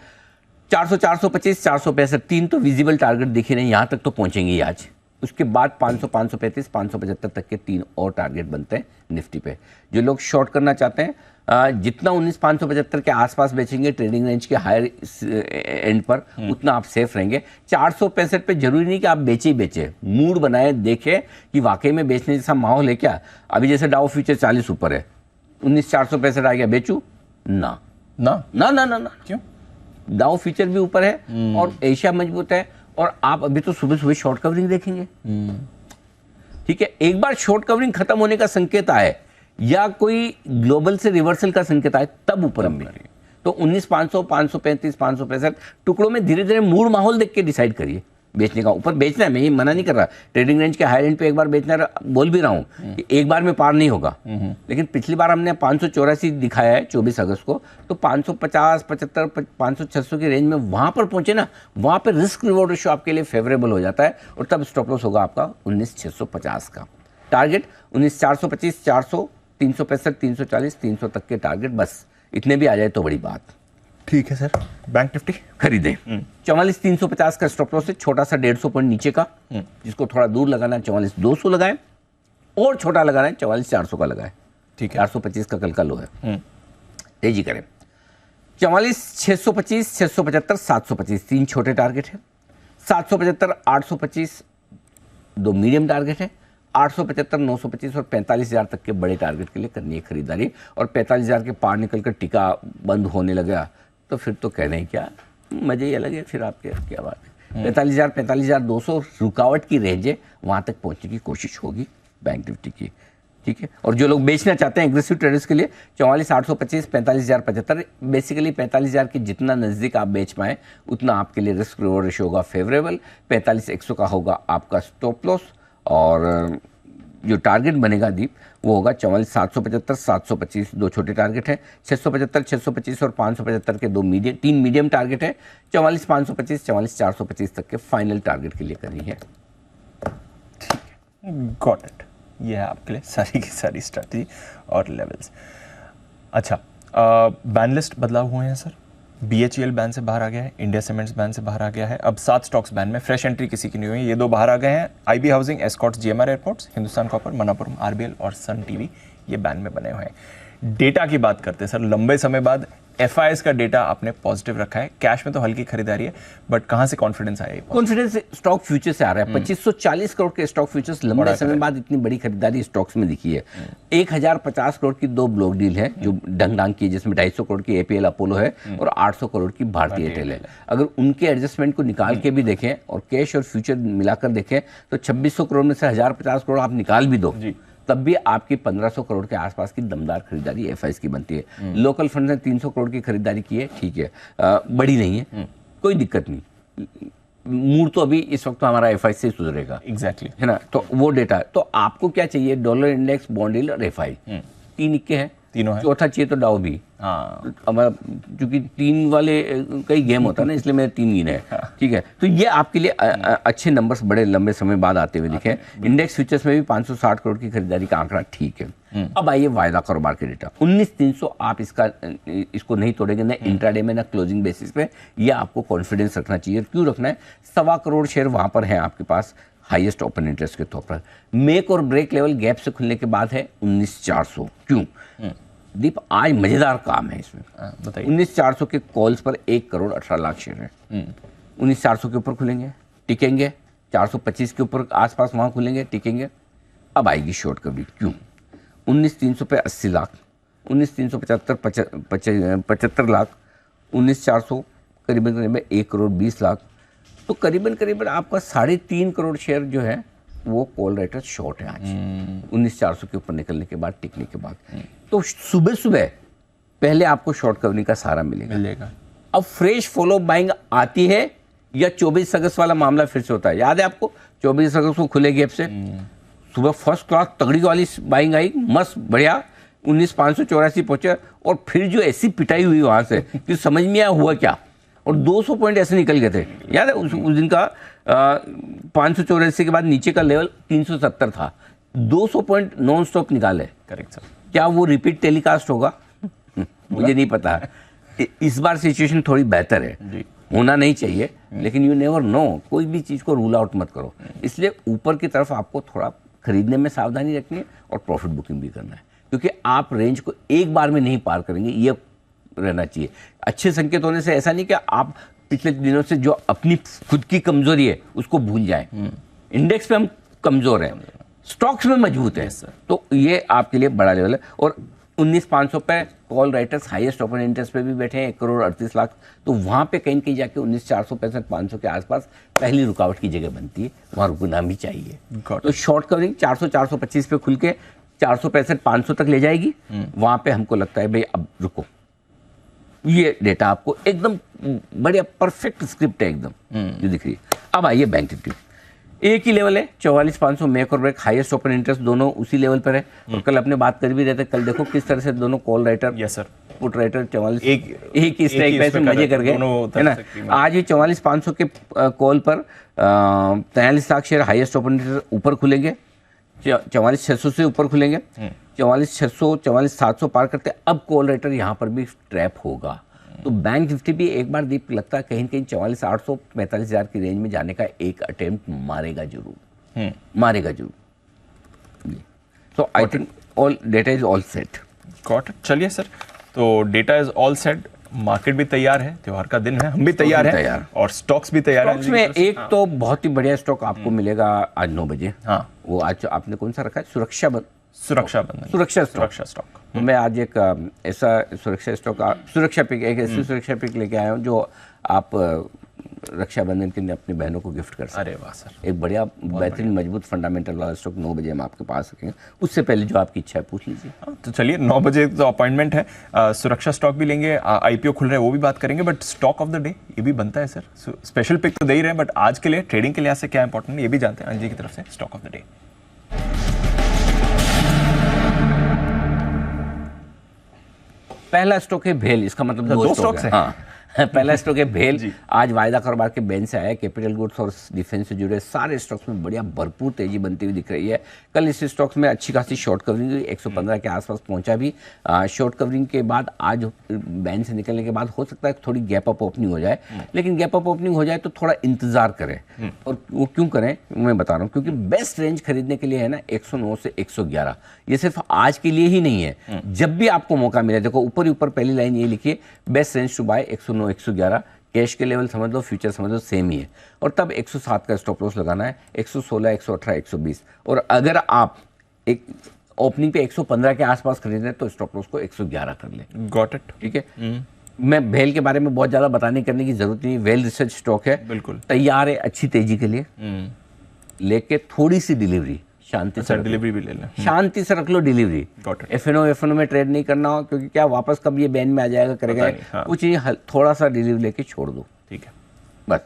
Speaker 1: 400, 425, 465 3 तो विजिबल टारगेट दिखे नहीं, यहाँ तक तो पहुंचेंगे ही आज। उसके बाद 500, 535, 575 तक के 3 और टारगेट बनते हैं निफ्टी पे। जो लोग शॉर्ट करना चाहते हैं जितना 19,575 के आसपास बेचेंगे ट्रेडिंग रेंज के हायर एंड पर, उतना आप सेफ रहेंगे। 465 पे जरूरी नहीं कि आप बेचे ही बेचे, मूड बनाए, देखे कि वाकई में बेचने जैसा माहौल है क्या। अभी जैसे डाउ फ्यूचर 40 ऊपर है, 19,465 आ गया, बेचू ना
Speaker 2: ना
Speaker 1: ना ना ना ना
Speaker 2: क्यों?
Speaker 1: डाउ फ्यूचर भी ऊपर है और एशिया मजबूत है, और आप अभी तो सुबह सुबह शॉर्ट कवरिंग देखेंगे, ठीक है। एक बार शॉर्ट कवरिंग खत्म होने का संकेत आए या कोई ग्लोबल से रिवर्सल का संकेत आए तब ऊपर हम मिलेंगे। तो 19,500, 535, 565 टुकड़ों में धीरे धीरे मूड माहौल देख के डिसाइड करिए बेचने का। ऊपर बेचना है, मैं ये मना नहीं कर रहा, ट्रेडिंग रेंज के हायर एंड पे एक बार बेचना बोल भी रहा हूँ कि एक बार में पार नहीं होगा। लेकिन पिछली बार हमने 584 दिखाया है 24 अगस्त को, तो 550, 75, 500, 600 की रेंज में वहां पर पहुंचे ना, वहां पर रिस्क रिवॉर्ड रेशियो आपके लिए फेवरेबल हो जाता है, और तब स्टॉप लॉस होगा आपका 19,650 का। टारगेट 19,425, 400, 365, 340, 300 तक के टारगेट, बस इतने भी आ जाए तो बड़ी बात।
Speaker 2: ठीक है सर। बैंक निफ्टी
Speaker 1: खरीदें 44,350 का स्टॉप लॉस है, छोटा सा 150 पॉइंट नीचे का, जिसको थोड़ा दूर लगाना है 44,200 लगाएं, और छोटा लगाना है 44,400 का लगाएं।
Speaker 2: ठीक है।
Speaker 1: 425 का कल का लो है। तेजी करें 44,625, 675, 725 3 छोटे टारगेट है, 775, 825 2 मीडियम टारगेट है, 875, 925 और 45,000 तक के बड़े टारगेट के लिए करनी है खरीदारी। और 45,000 के पार निकलकर टिका बंद होने लगा तो फिर तो कहना ही क्या, मजे ही अलग है फिर आपके, क्या बात है। 45,000, 45,200 रुकावट की रेंज है, वहां तक पहुंचने की कोशिश होगी बैंक निफ्टी की, ठीक है। और जो लोग बेचना चाहते हैं एग्रेसिव ट्रेडर्स के लिए 44,825, 45,075, बेसिकली 45,000 के जितना नजदीक आप बेच पाएं उतना आपके लिए रिस्क रिवॉर्ड रेशियो होगा फेवरेबल। 45,100 का होगा आपका स्टॉप लॉस, और जो टारगेट बनेगा दीप वो होगा 44,775, 725 दो छोटे टारगेट है, 675, 625 और 575 के 3 मीडियम टारगेट है, 44,525, 44,425 तक के फाइनल टारगेट के लिए करनी है।
Speaker 2: Got it. ये है आपके लिए सारी की सारी स्ट्रैटेजी और लेवल्स। अच्छा, बैन लिस्ट बदलाव हुए हैं सर। BHEL बैन से बाहर आ गया है, इंडिया सीमेंट्स बैन से बाहर आ गया है, अब 7 स्टॉक्स बैन में, फ्रेश एंट्री किसी की नहीं हुई। ये 2 बाहर आ गए हैं, IB housing, Escorts, GMR airports, Hindustan copper, Manappuram, RBL और सन टीवी, ये बैन में बने हुए हैं। डेटा की बात करते हैं सर, लंबे समय बाद FIs का डेटा आपने पॉजिटिव रखा है, कैश में तो हल्की खरीदारी है, बट कहां से कॉन्फिडेंस आया?
Speaker 1: कॉन्फिडेंस स्टॉक फ्यूचर से आ रहा है। 2540 करोड़ के स्टॉक फ्यूचर्स लंबे समय बाद इतनी बड़ी खरीदारी स्टॉक्स में दिखी है। 1050 करोड़ की 2 ब्लॉक डील है जो ढंग ढंग की है, जिसमें 250 करोड़ की APL अपोलो है और 800 करोड़ की भारतीय एयरटेल है। अगर उनके एडजस्टमेंट को निकाल के भी देखें और कैश और फ्यूचर मिलाकर देखें तो 2600 करोड़ में से 1050 करोड़ आप निकाल भी दो तब भी आपकी 1500 करोड़ के आसपास की दमदार खरीदारी FIs की बनती है। लोकल फंड ने 300 करोड़ की खरीदारी की है, ठीक है, बड़ी नहीं है, कोई दिक्कत नहीं। मूड तो अभी इस वक्त तो हमारा FI से सुधरेगा,
Speaker 2: एग्जैक्टली,
Speaker 1: है ना। तो वो डेटा, तो आपको क्या चाहिए? डॉलर इंडेक्स, बॉन्ड यील्ड और FI, 3 इक्के हैं,
Speaker 2: तीनों है।
Speaker 1: चौथा चाहिए तो डाउ भी।
Speaker 2: हाँ,
Speaker 1: क्योंकि 3 वाले कई गेम होता है ना, इसलिए मेरे 3 गिने हैं, ठीक है। तो ये आपके लिए अच्छे नंबर्स बड़े लंबे समय बाद आते हुए दिखे। इंडेक्स फ्यूचर्स में भी 560 करोड़ की खरीदारी का आंकड़ा ठीक है। अब आइए वायदा कारोबार के डेटा। 19,300 आप इसको नहीं तोड़ेंगे, ना इंट्राडे में ना क्लोजिंग बेसिस पे। ये आपको कॉन्फिडेंस रखना चाहिए। क्यों रखना है? 1.25 करोड़ शेयर वहां पर है आपके पास हाईएस्ट ओपन इंटरेस्ट के तौर पर। मेक और ब्रेक लेवल गैप से खुलने के बाद है 19,400। क्यों दीप? आज मजेदार काम है इसमें,
Speaker 2: बताइए।
Speaker 1: 19,400 के कॉल्स पर 1 करोड़ 18 लाख शेयर है। 19,400 के ऊपर खुलेंगे, टिकेंगे, 425 के ऊपर आसपास वहां खुलेंगे, टिकेंगे। अब आएगी शॉर्ट कवरिंग। क्यों? 19,300 पे 80 लाख, 19,375 75 लाख, 19,400 करीबन 1 करोड़ 20 लाख। तो करीबन आपका 3.5 करोड़ शेयर जो है वो कॉल राइटर शॉर्ट है आज 19,400 के ऊपर निकलने के बाद, टिकने के बाद। तो सुबह सुबह पहले आपको शॉर्ट कवरिंग का सहारा मिलेगा। अब फ्रेश फॉलो बाइंग आती है या 24 अगस्त वाला मामला फिर से होता है? याद है आपको 24 अगस्त को खुले गैप से सुबह फर्स्ट क्लास तगड़ी वाली बाइंग आई, मस्त बढ़िया, 19,584 पहुंचे और फिर जो ऐसी पिटाई हुई वहां से कि समझ में आया हुआ क्या। और 200 पॉइंट ऐसे निकल गए थे। याद है उस दिन का 584 के बाद नीचे का लेवल 370 था, 200 पॉइंट नॉन स्टॉप निकाले।
Speaker 2: Correct sir.
Speaker 1: क्या वो रिपीट टेलीकास्ट होगा? मुझे नहीं पता। इस बार सिचुएशन थोड़ी बेहतर है
Speaker 2: जी।
Speaker 1: होना नहीं चाहिए, लेकिन यू नेवर नो, कोई भी चीज़ को रूल आउट मत करो। इसलिए ऊपर की तरफ आपको थोड़ा खरीदने में सावधानी रखनी है और प्रॉफिट बुकिंग भी करना है, क्योंकि आप रेंज को एक बार में नहीं पार करेंगे, ये रहना चाहिए। अच्छे संकेत होने से ऐसा नहीं कि आप पिछले दिनों से जो अपनी खुद की कमजोरी है उसको भूल जाएं। इंडेक्स पे हम कमजोर हैं, स्टॉक्स में मजबूत है, तो ये आपके लिए बड़ा लेवल है। और 19,500 पे call writers highest open interest पे भी बैठे हैं, 1,38,00,000, तो वहाँ पे कहीं कहीं जाके 19,465 500 के आसपास पहली रुकावट की जगह बनती है, वहाँ रुकना भी चाहिए। तो शॉर्ट कवरिंग 400 425 पे खुल के 465 500 तक ले जाएगी, वहाँ पे हमको लगता है भाई अब रुको। ये डेटा आपको एकदम बढ़िया परफेक्ट स्क्रिप्ट है एकदम जो दिख रही है। अब आइए बैंक निफ्टी, एक ही लेवल है 44,500, मेक और ब्रेक, हाईएस्ट ओपन इंटरेस्ट दोनों उसी लेवल पर है। और कल अपने बात कर भी रहे थे, कल देखो किस तरह से दोनों call writer,
Speaker 2: yes sir,
Speaker 1: put writer 44
Speaker 2: एक
Speaker 1: ही स्ट्राइक प्राइस में मजे कर गए, है ना। आज ये 44,500 के कॉल पर 43,00,000 शेयर हाईएस्ट ओपन इंटरेस्ट ऊपर खुलेंगे, 44,600 से ऊपर खुलेंगे, 44,600 44,700 पार करते, अब कॉल राइटर यहाँ पर भी ट्रैप होगा। तो बैंक निफ्टी भी एक बार दीप लगता है कहीं न कहीं 44,800 45,000 की रेंज में जाने का एक अटेम्प्ट मारेगा जरूर, मारेगा जरूर। तो I think all data is all set.
Speaker 2: Got it. चलिए सर, तो data is all set, market भी तैयार है, त्योहार का दिन है, हम भी तैयार हैं और स्टॉक्स भी तैयार हैं।
Speaker 1: स्टॉक्स में एक तो बहुत ही बढ़िया स्टॉक आपको मिलेगा आज 9 बजे।
Speaker 2: हाँ,
Speaker 1: वो आज आपने कौन सा रखा है? सुरक्षा
Speaker 2: सुरक्षा स्टॉक।
Speaker 1: तो मैं आज एक ऐसा सुरक्षा स्टॉक, सुरक्षा पिक, एक ऐसी सुरक्षा पिक लेके आया हूँ जो आप रक्षाबंधन के लिए अपनी बहनों को गिफ्ट कर सकते।
Speaker 2: अरे वाह सर,
Speaker 1: एक बढ़िया बेहतरीन मजबूत फंडामेंटल वाला स्टॉक 9 बजे हम आपके पास सकेंगे। उससे पहले जो आपकी इच्छा है पूछ लीजिए।
Speaker 2: तो चलिए 9 बजे तो अपॉइंटमेंट है, सुरक्षा स्टॉक भी लेंगे, आईपीओ खुल रहे हैं वो भी बात करेंगे, but stock of the day ये भी बनता है सर। स्पेशल पिक तो दे ही रहे हैं, बट आज के लिए ट्रेडिंग के लिहाज से क्या इंपॉर्टेंट है ये भी जानते हैं अंजी की तरफ से। स्टॉक ऑफ द डे
Speaker 1: पहला स्टॉक है भेल, इसका मतलब दो स्टॉक है। हाँ, पहला स्टॉक है भेल, आज वायदा कारोबार के बेंच से आया, कैपिटल गुड्स और डिफेंस से जुड़े सारे स्टॉक्स में बढ़िया भरपूर तेजी बनती हुई दिख रही है। कल इस स्टॉक्स में अच्छी खासी शॉर्ट कवरिंग हुई, 115 के आसपास पहुंचा भी। शॉर्ट कवरिंग के बाद आज बेंच से निकलने के बाद हो सकता है थोड़ी गैप अप ओपनिंग हो जाए, लेकिन गैप अप ओपनिंग हो जाए तो थोड़ा इंतजार करें। और वो क्यों करें मैं बता रहा हूँ, क्योंकि बेस्ट रेंज खरीदने के लिए है ना 109 से 111। ये सिर्फ आज के लिए ही नहीं है, जब भी आपको मौका मिले। देखो ऊपर ही ऊपर पहली लाइन ये लिखिए, best range to buy 109 111। Cash के लेवल समझ लो, फ्यूचर समझ लो, सेम ही है। और तब 107 का स्टॉप लॉस लगाना है, 116 118 120। और अगर आप एक ओपनिंग पे 115 के आसपास खरीद रहे हैं तो स्टॉप लॉस को 111 कर ले।
Speaker 2: Got it.
Speaker 1: ठीक है। मैं भेल के बारे में बहुत ज्यादा बताने करने की जरूरत नहीं, वेल रिसर्च स्टॉक है,
Speaker 2: बिल्कुल
Speaker 1: तैयार है अच्छी तेजी के लिए। लेके थोड़ी सी डिलीवरी शांति से
Speaker 2: डिलीवरी भी ले लें,
Speaker 1: शांति से रख लो डिलीवरी। एफएनओ में ट्रेड नहीं करना हो, क्योंकि क्या वापस कब ये बैन में आ जाएगा करेगा, कुछ नहीं, थोड़ा सा डिलीवरी लेके छोड़ दो।
Speaker 2: ठीक है,
Speaker 1: बस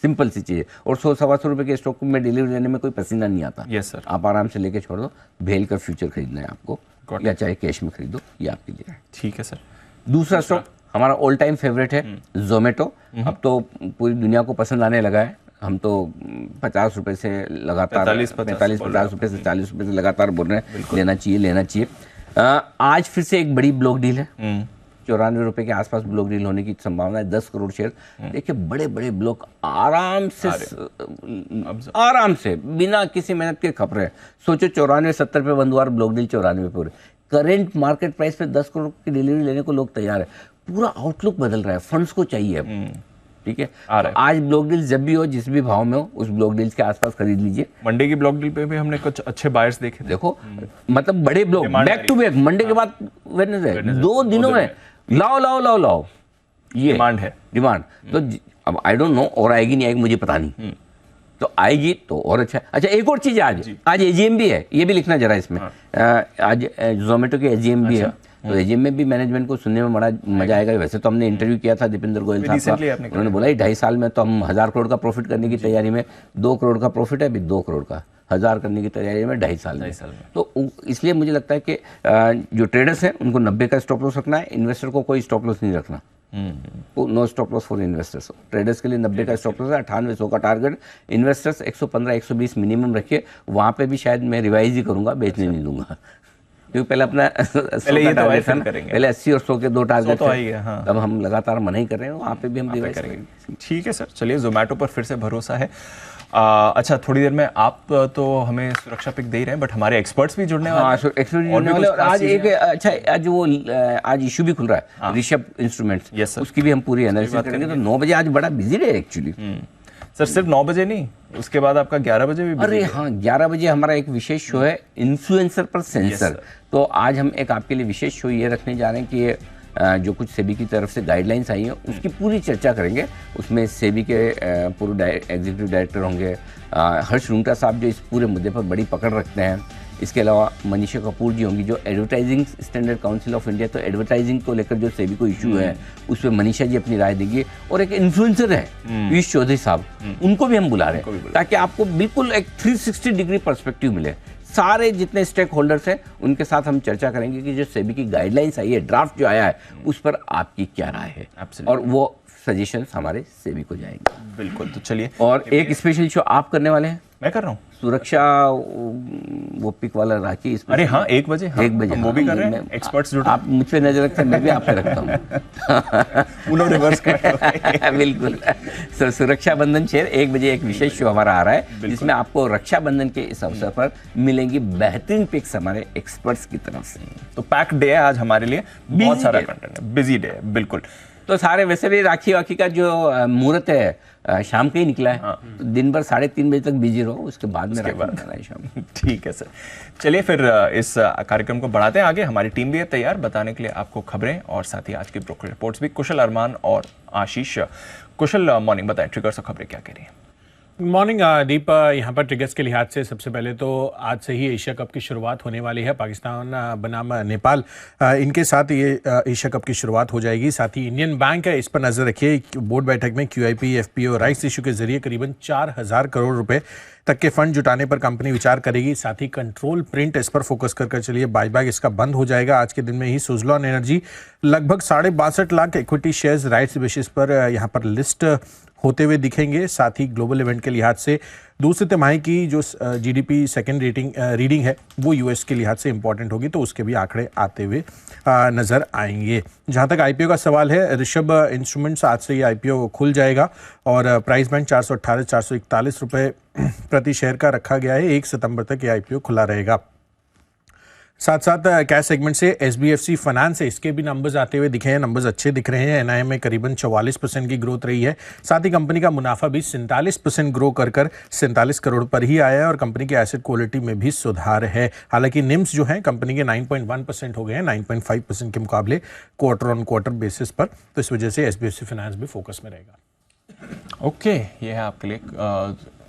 Speaker 1: सिंपल सी चीज है। और 100-125 रुपए के स्टॉक में डिलीवरी लेने में कोई पसीना नहीं आता।
Speaker 2: यस सर,
Speaker 1: आप आराम से लेके छोड़ दो। भेल का फ्यूचर खरीदना है आपको, या चाहे कैश में खरीदो, ये आपके लिए है।
Speaker 2: ठीक है सर।
Speaker 1: दूसरा स्टॉक हमारा ऑल टाइम फेवरेट है, जोमेटो। अब तो पूरी दुनिया को पसंद आने लगा है। हम तो 50 रुपए से लगातार 45-50 रुपए से 40 रुपए से लगातार बोल रहे हैं लेना चाहिए। आज फिर से एक बड़ी ब्लॉक डील है, 94 रुपए के आसपास ब्लॉक डील होने की संभावना है, 10 करोड़ शेयर। देखिए बड़े बड़े ब्लॉक आराम से बिना किसी मेहनत के खप रहे हैं। सोचो 94-70 पे बंद हुआ, ब्लॉक डील 94 पे। करेंट मार्केट प्राइस पे 10 करोड़ की डिलीवरी लेने को लोग तैयार है। पूरा आउटलुक बदल रहा है, फंड्स को चाहिए। ठीक है, तो आज ब्लॉक डील जब भी हो, जिस भी भाव में हो, उस ब्लॉक डील्स के आसपास खरीद लीजिए।
Speaker 2: मंडे की ब्लॉक डील पे भी हमने कुछ अच्छे बायर्स देखे।
Speaker 1: देखो मतलब बड़े block back to back, Monday के बाद वेडनेसडे, 2 दिनों में लाओ ये डिमांड। तो अब आई डोंट नो और आएगी नहीं आएगी मुझे पता नहीं, तो आएगी तो और अच्छा। अच्छा एक और चीज है, आज एजीएम भी है, ये भी लिखना जरा इसमें। आज जोमेटो की एजीएम भी है, तो एजीएम में भी मैनेजमेंट को सुनने में बड़ा मजा आएगा। वैसे तो हमने इंटरव्यू किया था दीपेंद्र गोयल साहब का, उन्होंने बोला 2.5 साल में तो हम 1000 करोड़ का प्रॉफिट करने की तैयारी में, 2 करोड़ का प्रॉफिट है अभी, 2 करोड़ का 1000 करने की तैयारी में 2.5 साल में। तो इसलिए मुझे लगता है कि जो ट्रेडर्स हैं उनको 90 का स्टॉप लॉस रखना है, इन्वेस्टर को कोई स्टॉप लॉस नहीं रखना। No stop loss for investors. Traders के लिए 90 का स्टॉप लॉस है, 98 100 का टारगेट। इन्वेस्टर्स 115 120 मिनिमम रखिए, वहाँ पे भी शायद मैं रिवाइज ही करूंगा, बेचने नहीं दूंगा, क्योंकि पहले अपना
Speaker 2: पहले ये तो
Speaker 1: टारगेट था,
Speaker 2: करेंगे।
Speaker 1: पहले 80 और 100 के 2 टारगेट
Speaker 2: तो आई है, हाँ।
Speaker 1: अब हम लगातार मना ही कर रहे हैं, वहाँ पे भी हम रिवाइज करेंगे।
Speaker 2: ठीक है सर, चलिए जोमेटो पर फिर से भरोसा है। अच्छा, थोड़ी देर में आप तो हमें सुरक्षा पिक दे ही रहे हैं, बट हमारे एक्सपर्ट्स भी जुड़ने वाले
Speaker 1: हाँ,
Speaker 2: हैं।
Speaker 1: एक्सपर्ट
Speaker 2: और भी
Speaker 1: जुड़ने वाले।
Speaker 2: कुछ
Speaker 1: और
Speaker 2: खास
Speaker 1: आज
Speaker 2: चीजें
Speaker 1: एक अच्छा, आज वो आज इशू भी खुल रहा है, ऋषभ इंस्ट्रूमेंट्स,
Speaker 2: Yes, sir।
Speaker 1: उसकी भी हम पूरी एनालिसिस करेंगे। तो 9 बजे आज बड़ा बिजी डे एक्चुअली।
Speaker 2: सर, सिर्फ 9 बजे नहीं, उसके बाद आपका 11 बजे भी busy
Speaker 1: अरे
Speaker 2: है।
Speaker 1: हाँ, 11 बजे हमारा एक विशेष शो है, इन्फ्लुएंसर पर सेंसर।
Speaker 2: sir।
Speaker 1: तो आज हम एक आपके लिए विशेष शो ये रखने जा रहे हैं कि ये जो कुछ सेबी की तरफ से गाइडलाइंस आई हैं उसकी पूरी चर्चा करेंगे। उसमें सेबी के पूरे एग्जीक्यूटिव डायरेक्टर होंगे, हर्ष रुंगटा साहब जो इस पूरे मुद्दे पर बड़ी पकड़ रखते हैं। इसके अलावा मनीषा कपूर जी होंगी जो advertising standard council of India, तो एडवर्टाइजिंग को लेकर जो सेबी को इशू है उस पर मनीषा जी अपनी राय देंगी। और एक इन्फ्लुएंसर है पीयूष चौधरी साहब, उनको भी हम बुला रहे हैं ताकि आपको बिल्कुल एक 360 डिग्री पर्सपेक्टिव मिले। सारे जितने स्टेक होल्डर्स हैं उनके साथ हम चर्चा करेंगे कि जो सेबी की गाइडलाइंस आई है, ड्राफ्ट जो आया है, उस पर आपकी क्या राय है, और वो सजेशंस हमारे सेबी को जाएंगे।
Speaker 2: बिल्कुल, तो चलिए।
Speaker 1: और एक स्पेशल शो आप करने वाले हैं,
Speaker 2: मैं कर रहा हूँ
Speaker 1: सुरक्षा वो पिक वाला राखी इस
Speaker 2: अरे हाँ, 1 बजे, हाँ,
Speaker 1: 1 बजे
Speaker 2: हम वो भी
Speaker 1: हाँ,
Speaker 2: कर रहे हैं। एक्सपर्ट्स जुड़
Speaker 1: आप मुझ पे नजर रखते हैं, मैं भी आप पे रखता हूँ।
Speaker 2: उन्होंने रिवर्स कर
Speaker 1: बिल्कुल। सर, सुरक्षा बंधन 1 बजे एक विशेष शो हमारा आ रहा है जिसमें आपको रक्षाबंधन के इस अवसर पर मिलेंगी बेहतरीन पिक्स हमारे एक्सपर्ट्स की तरफ से।
Speaker 2: तो पैक डे है आज हमारे लिए, बहुत सारा कंटेंट है, बिजी डे है। बिल्कुल।
Speaker 1: तो सारे वैसे भी राखी वाखी का जो मुहूर्त है शाम के ही निकला है, तो दिन भर 3:30 बजे तक बिजी रहो, उसके बाद में राखी बनाना है शाम।
Speaker 2: ठीक है सर, चलिए फिर इस कार्यक्रम को बढ़ाते हैं आगे। हमारी टीम भी है तैयार बताने के लिए आपको खबरें और साथ ही आज की ब्रोकर रिपोर्ट्स भी। कुशल, अरमान और आशीष। कुशल, मॉर्निंग, बताएं ट्रिगर्स और खबरें क्या कह रही हैं।
Speaker 3: मॉर्निंग दीप, यहाँ पर ट्रिगर्स के लिहाज से सबसे पहले तो आज से ही एशिया कप की शुरुआत होने वाली है। पाकिस्तान बनाम नेपाल, इनके साथ ये एशिया कप की शुरुआत हो जाएगी। साथ ही इंडियन बैंक है, इस पर नजर रखिए। बोर्ड बैठक में QIP FPO राइट्स इशू के जरिए करीबन 4000 करोड़ रुपए तक के फंड जुटाने पर कंपनी विचार करेगी। साथ ही कंट्रोल प्रिंट, इस पर फोकस कर चलिए। बायबैक इसका बंद हो जाएगा आज के दिन में ही। सुजलॉन एनर्जी लगभग 62.5 lakh equity shares rights basis पर यहाँ पर लिस्ट होते हुए दिखेंगे। साथ ही ग्लोबल इवेंट के लिहाज से दूसरे तिमाही की जो GDP सेकेंड रीडिंग है वो US के लिहाज से इंपॉर्टेंट होगी, तो उसके भी आंकड़े आते हुए नजर आएंगे। जहां तक IPO का सवाल है, ऋषभ इंस्ट्रूमेंट्स आज से ये IPO खुल जाएगा और प्राइस बैंड 418 441 रुपए प्रति शेयर का रखा गया है। 1 सितंबर तक ये IPO खुला रहेगा। साथ साथ कैश सेगमेंट से SBFC फाइनेंस है, इसके भी नंबर्स आते हुए दिखे हैं। नंबर्स अच्छे दिख रहे हैं। NIM में करीबन 44% की ग्रोथ रही है। साथ ही कंपनी का मुनाफा भी 47% ग्रो कर 47 करोड़ पर ही आया है और कंपनी के एसेट क्वालिटी में भी सुधार है। हालांकि निम्स जो हैं कंपनी के 9.1% हो गए हैं 9.5% के मुकाबले क्वार्टर ऑन क्वार्टर बेसिस पर, तो इस वजह से SBFC फाइनेंस भी फोकस में रहेगा।
Speaker 2: ओके, ये है आपके लिए।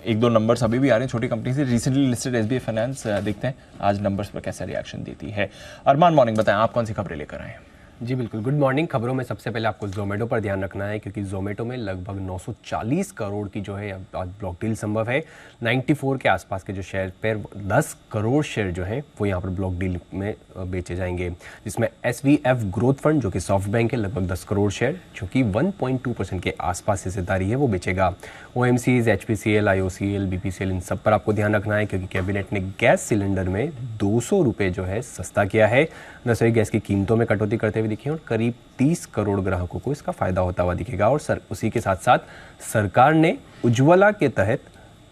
Speaker 2: 1-2 नंबर्स अभी भी आ रहे हैं छोटी कंपनी से। रिसेंटली लिस्टेड SBI फाइनेंस, देखते हैं आज नंबर्स पर कैसा रिएक्शन देती है। अरमान, मॉर्निंग, बताएं आप कौन सी खबरें लेकर आए हैं।
Speaker 4: जी बिल्कुल, गुड मॉर्निंग। खबरों में सबसे पहले आपको जोमेटो पर ध्यान रखना है क्योंकि जोमेटो में लगभग 940 करोड़ की जो है आज ब्लॉक डील संभव है। 94 के आसपास के जो शेयर पर 10 करोड़ शेयर जो हैं वो यहाँ पर ब्लॉक डील में बेचे जाएंगे, जिसमें SVF ग्रोथ फंड जो कि सॉफ्ट बैंक है लगभग 10 करोड़ शेयर जो कि 1.2% के आसपास हिस्सेदारी है वो बेचेगा। OMCs, HPCL, IOCL, BPCL, इन सब पर आपको ध्यान रखना है क्योंकि कैबिनेट ने गैस सिलेंडर में 200 रुपये जो है सस्ता किया है। रसोई गैस की कीमतों में कटौती करते हुए दिखी और करीब 30 करोड़ ग्राहकों को इसका फायदा होता हुआ दिखेगा। और उसी के साथ साथ सरकार ने उज्ज्वला के तहत